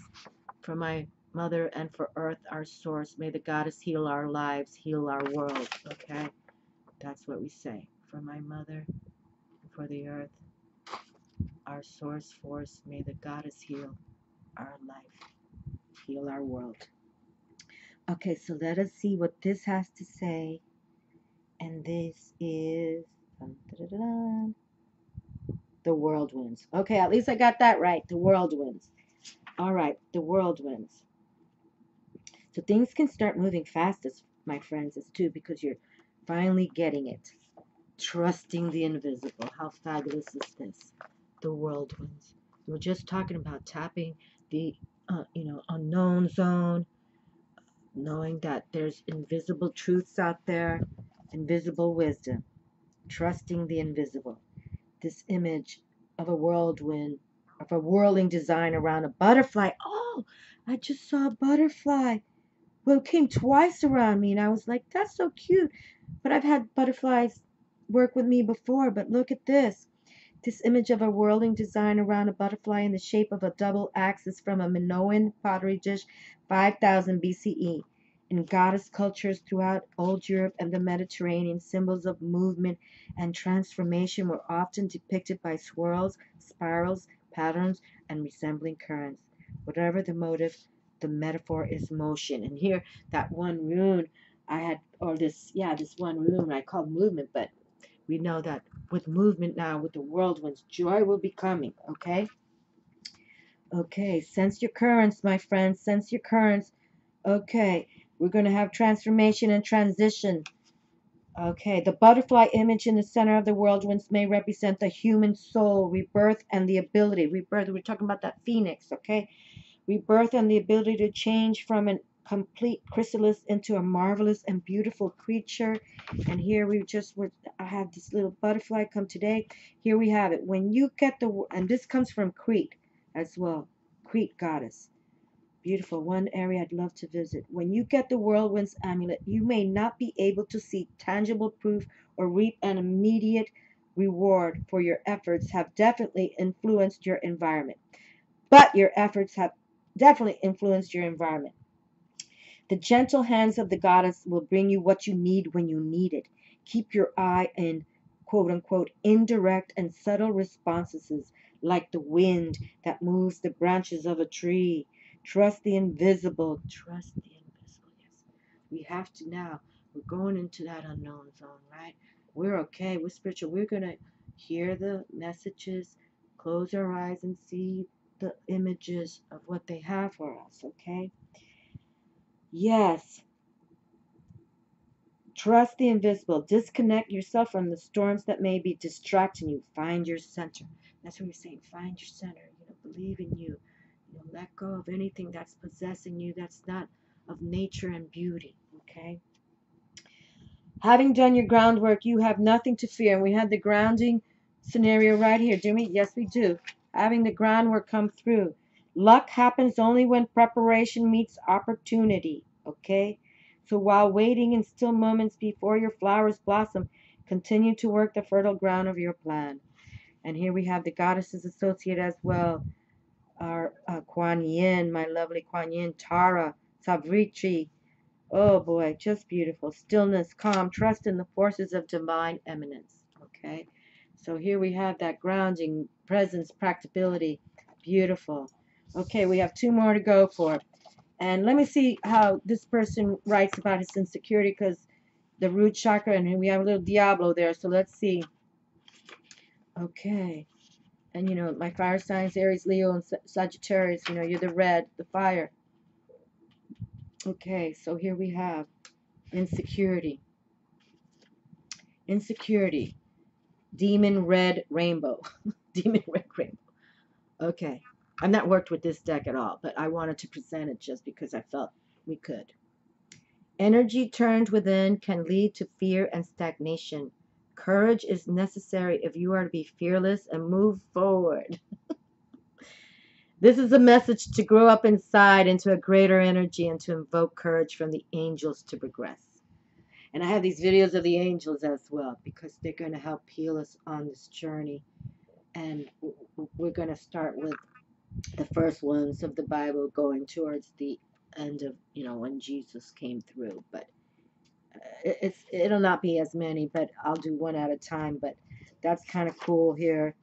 [SPEAKER 1] for my mother and for earth, our source. May the goddess heal our lives, heal our world. Okay, that's what we say. For my mother, for the earth, our source force, may the goddess heal our life, heal our world. Okay, so let us see what this has to say. And this is the whirlwinds. Okay, at least I got that right. The whirlwinds. All right, the whirlwinds. So things can start moving fast, as my friends, as too, because you're finally getting it. Trusting the invisible. How fabulous is this? The whirlwinds. We were just talking about tapping the unknown zone, knowing that there's invisible truths out there, invisible wisdom, trusting the invisible. This image of a whirlwind, of a whirling design around a butterfly. Oh, I just saw a butterfly. Well, it came twice around me, and I was like, that's so cute. But I've had butterflies work with me before, but look at this. This image of a whirling design around a butterfly in the shape of a double axis from a Minoan pottery dish 5000 BCE. In goddess cultures throughout old Europe and the Mediterranean, symbols of movement and transformation were often depicted by swirls, spirals, patterns, and resembling currents. Whatever the motive, the metaphor is motion. And here, that one rune I had, or this one rune I called movement, but we know that with movement now, with the whirlwinds, joy will be coming, okay? Okay, sense your currents, my friends, sense your currents. Okay, we're going to have transformation and transition. Okay, the butterfly image in the center of the whirlwinds may represent the human soul, rebirth, and the ability. Rebirth, we're talking about that phoenix, okay? Rebirth and the ability to change from a complete chrysalis into a marvelous and beautiful creature. And here I have this little butterfly come today. Here we have it. When you get and this comes from Crete as well. Crete goddess. Beautiful. One area I'd love to visit. When you get the whirlwind's amulet, you may not be able to see tangible proof or reap an immediate reward for your efforts have definitely influenced your environment. But your efforts have definitely influenced your environment. The gentle hands of the goddess will bring you what you need when you need it. Keep your eye in quote unquote indirect and subtle responses like the wind that moves the branches of a tree. Trust the invisible. Trust the invisible. Yes. We have to now. We're going into that unknown zone, right? We're okay. We're spiritual. We're going to hear the messages, close our eyes and see the images of what they have for us, okay? Yes. Trust the invisible. Disconnect yourself from the storms that may be distracting you. Find your center. That's what we're saying. Find your center. Believe in you. Let go of anything that's possessing you that's not of nature and beauty, okay? Having done your groundwork, you have nothing to fear. And we had the grounding scenario right here, do we? Yes, we do. Having the groundwork come through. Luck happens only when preparation meets opportunity, okay? So while waiting in still moments before your flowers blossom, continue to work the fertile ground of your plan. And here we have the goddesses associated as well. Our Kuan Yin, my lovely Kuan Yin, Tara, Savitri. Oh boy, just beautiful. Stillness, calm, trust in the forces of divine eminence. Okay, so here we have that grounding, presence, practicability. Beautiful. Okay, we have two more to go for. And let me see how this person writes about his insecurity, because the root chakra, and we have a little Diablo there. So let's see. Okay. And you know, my fire signs, Aries, Leo, and Sagittarius, you know, you're the red, the fire. Okay, so here we have insecurity. Insecurity. Demon red rainbow. Demon red rainbow. Okay. I've not worked with this deck at all, but I wanted to present it just because I felt we could. Energy turned within can lead to fear and stagnation. Courage is necessary if you are to be fearless and move forward. This is a message to grow up inside into a greater energy and to invoke courage from the angels to progress. And I have these videos of the angels as well, because they're going to help heal us on this journey. And we're going to start with the first ones of the Bible, going towards the end of, you know, when Jesus came through. But it'll not be as many, but I'll do one at a time. But that's kind of cool here.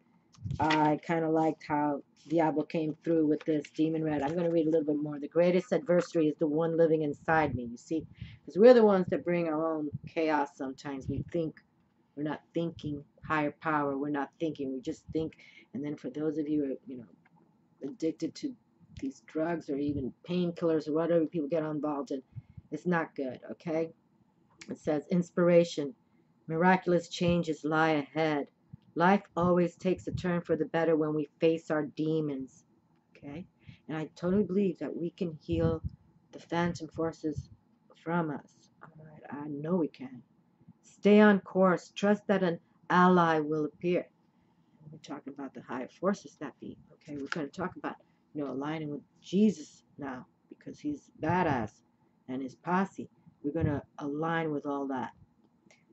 [SPEAKER 1] I kind of liked how Diablo came through with this demon red. I'm going to read a little bit more. The greatest adversary is the one living inside me, you see, because we're the ones that bring our own chaos sometimes. We think we're not thinking higher power. We're not thinking. We just think. And then for those of you who are, you know, addicted to these drugs or even painkillers or whatever people get involved in, it's not good, okay? It says inspiration. Miraculous changes lie ahead. Life always takes a turn for the better when we face our demons. Okay? And I totally believe that we can heal the phantom forces from us. All right, I know we can. Stay on course. Trust that an ally will appear. We're talking about the higher forces that be. Okay, we're going to talk about, you know, aligning with Jesus now, because he's badass and his posse. We're going to align with all that.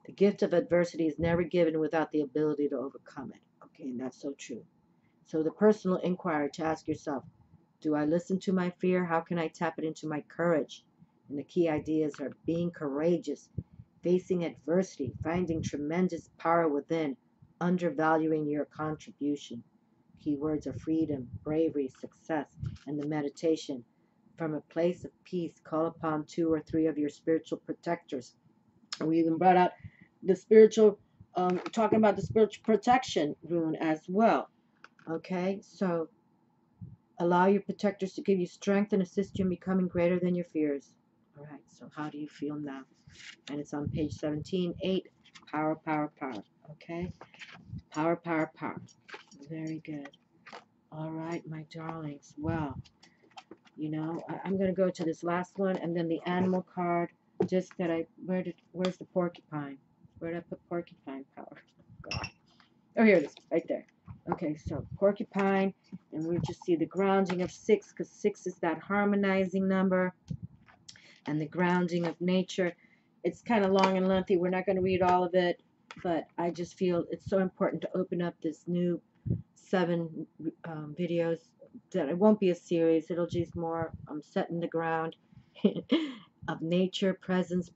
[SPEAKER 1] The gift of adversity is never given without the ability to overcome it. Okay, and that's so true. So the personal inquiry to ask yourself, do I listen to my fear? How can I tap it into my courage? And the key ideas are being courageous, facing adversity, finding tremendous power within, undervaluing your contribution. Key words are freedom, bravery, success, and the meditation. From a place of peace, call upon 2 or 3 of your spiritual protectors. We even brought out the spiritual, talking about the spiritual protection rune as well. Okay, so allow your protectors to give you strength and assist you in becoming greater than your fears. All right, so how do you feel now? And it's on page 17, 8, power, power, power. Okay, power, power, power. Very good. All right, my darlings. Well, you know, I'm going to go to this last one, and then the animal card. Just that where's the porcupine? Where did I put porcupine power? God. Oh, here it is, right there. Okay, so porcupine, and we'll just see the grounding of 6, because 6 is that harmonizing number, and the grounding of nature. It's kind of long and lengthy. We're not going to read all of it, but I just feel it's so important to open up this new 7 videos. That it won't be a series. It'll just more setting the ground of nature, presence,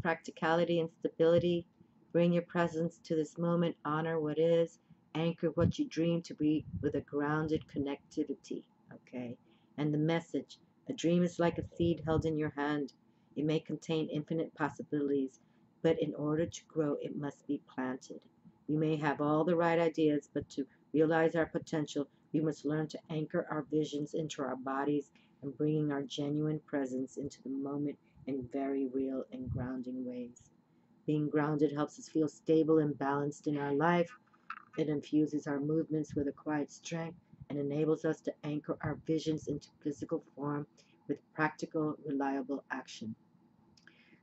[SPEAKER 1] practicality, and stability. Bring your presence to this moment. Honor what is. Anchor what you dream to be with a grounded connectivity. Okay. And the message: a dream is like a seed held in your hand. It may contain infinite possibilities, but in order to grow, it must be planted. We may have all the right ideas, but to realize our potential, we must learn to anchor our visions into our bodies and bringing our genuine presence into the moment in very real and grounding ways. Being grounded helps us feel stable and balanced in our life. It infuses our movements with a quiet strength and enables us to anchor our visions into physical form with practical, reliable action.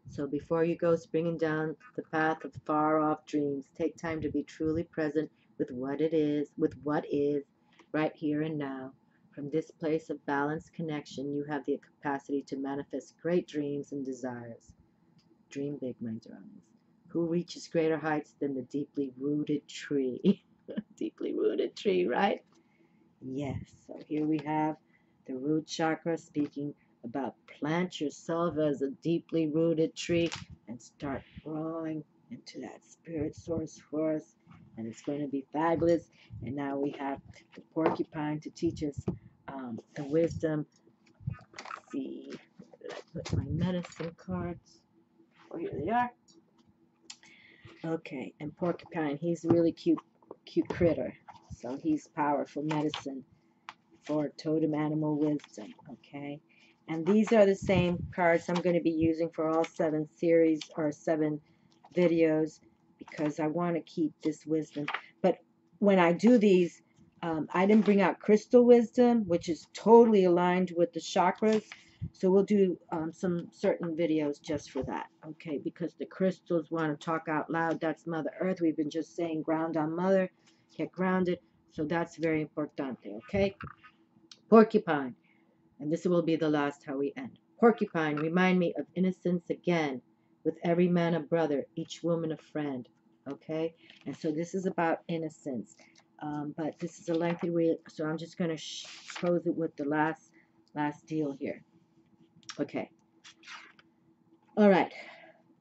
[SPEAKER 1] So before you go springing down the path of far-off dreams, take time to be truly present with what is right here and now. From this place of balanced connection, you have the capacity to manifest great dreams and desires. Dream big, my darlings. Who reaches greater heights than the deeply rooted tree? Deeply rooted tree, right? Yes. So here we have the root chakra speaking about plant yourself as a deeply rooted tree and start growing into that spirit source for us. And it's going to be fabulous. And now we have the porcupine to teach us the wisdom. Let's see, where did I put my medicine cards? Oh, here they are. Okay, and porcupine, he's a really cute critter. So he's powerful medicine for totem animal wisdom. Okay, and these are the same cards I'm going to be using for all 7 series or 7 videos because I want to keep this wisdom. But when I do these, I didn't bring out crystal wisdom, which is totally aligned with the chakras. So we'll do some certain videos just for that, okay? Because the crystals want to talk out loud. That's Mother Earth. We've been just saying ground on Mother, get grounded. So that's very important, okay? Porcupine, and this will be the last how we end. Porcupine, remind me of innocence again, with every man a brother, each woman a friend, okay? And so this is about innocence, but this is a lengthy way, so I'm just going to close it with the last deal here. Okay. All right.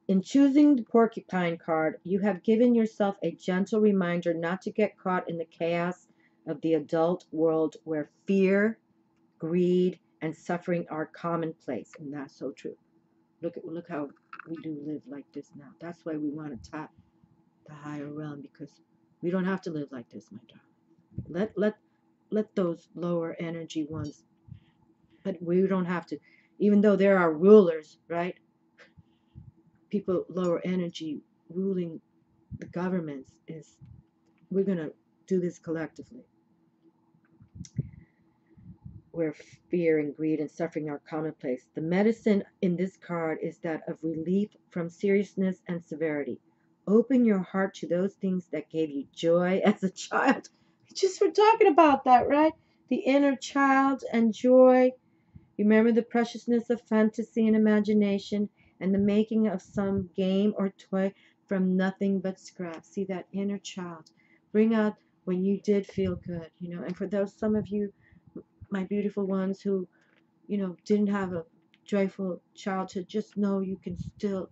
[SPEAKER 1] In choosing the porcupine card, you have given yourself a gentle reminder not to get caught in the chaos of the adult world where fear, greed, and suffering are commonplace. And that's so true. Look how we do live like this now. That's why we want to tap the higher realm, because we don't have to live like this, my darling. Let those lower energy ones, but we don't have to, even though there are rulers, right? People lower energy ruling the governments, is we're gonna do this collectively, where fear and greed and suffering are commonplace. The medicine in this card is that of relief from seriousness and severity. Open your heart to those things that gave you joy as a child. Just we're talking about that, right? The inner child and joy. Remember the preciousness of fantasy and imagination and the making of some game or toy from nothing but scraps. See that inner child. Bring out when you did feel good, and for those, some of you, my beautiful ones who, didn't have a joyful childhood, just know you can still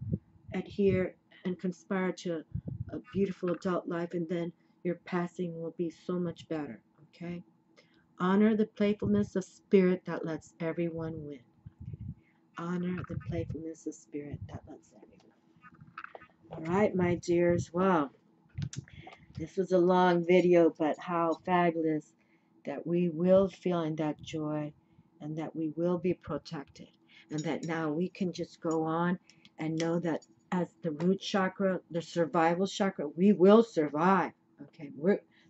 [SPEAKER 1] adhere and conspire to a beautiful adult life, and then your passing will be so much better, okay? Honor the playfulness of spirit that lets everyone win. Honor the playfulness of spirit that lets everyone. All right, my dears. Well, this was a long video, but how fabulous that we will feel in that joy and that we will be protected, and that now we can just go on and know that as the root chakra, the survival chakra, we will survive. Okay,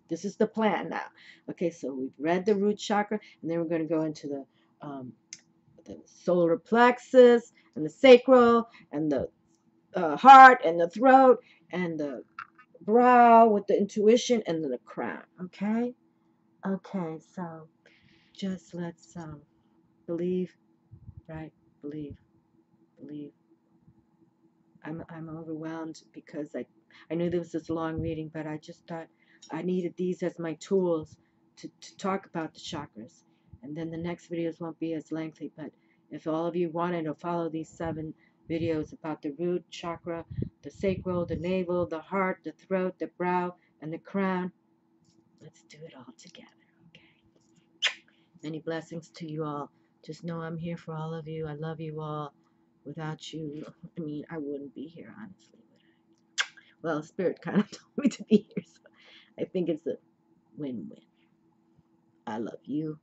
[SPEAKER 1] this is the plan now. Okay, so we've read the root chakra, and then we're going to go into the solar plexus and the sacral and the heart and the throat and the brow with the intuition and then the crown. Okay? Okay, so just let's believe, right? Believe. I'm overwhelmed because I knew this was a long reading, but I just thought I needed these as my tools to talk about the chakras. And then the next videos won't be as lengthy, but if all of you wanted to follow these 7 videos about the root chakra, the sacral, the navel, the heart, the throat, the brow, and the crown, let's do it all together, okay? Many blessings to you all. Just know I'm here for all of you. I love you all. Without you, I wouldn't be here, honestly, would I? Well, Spirit kind of told me to be here, so I think it's a win-win. I love you.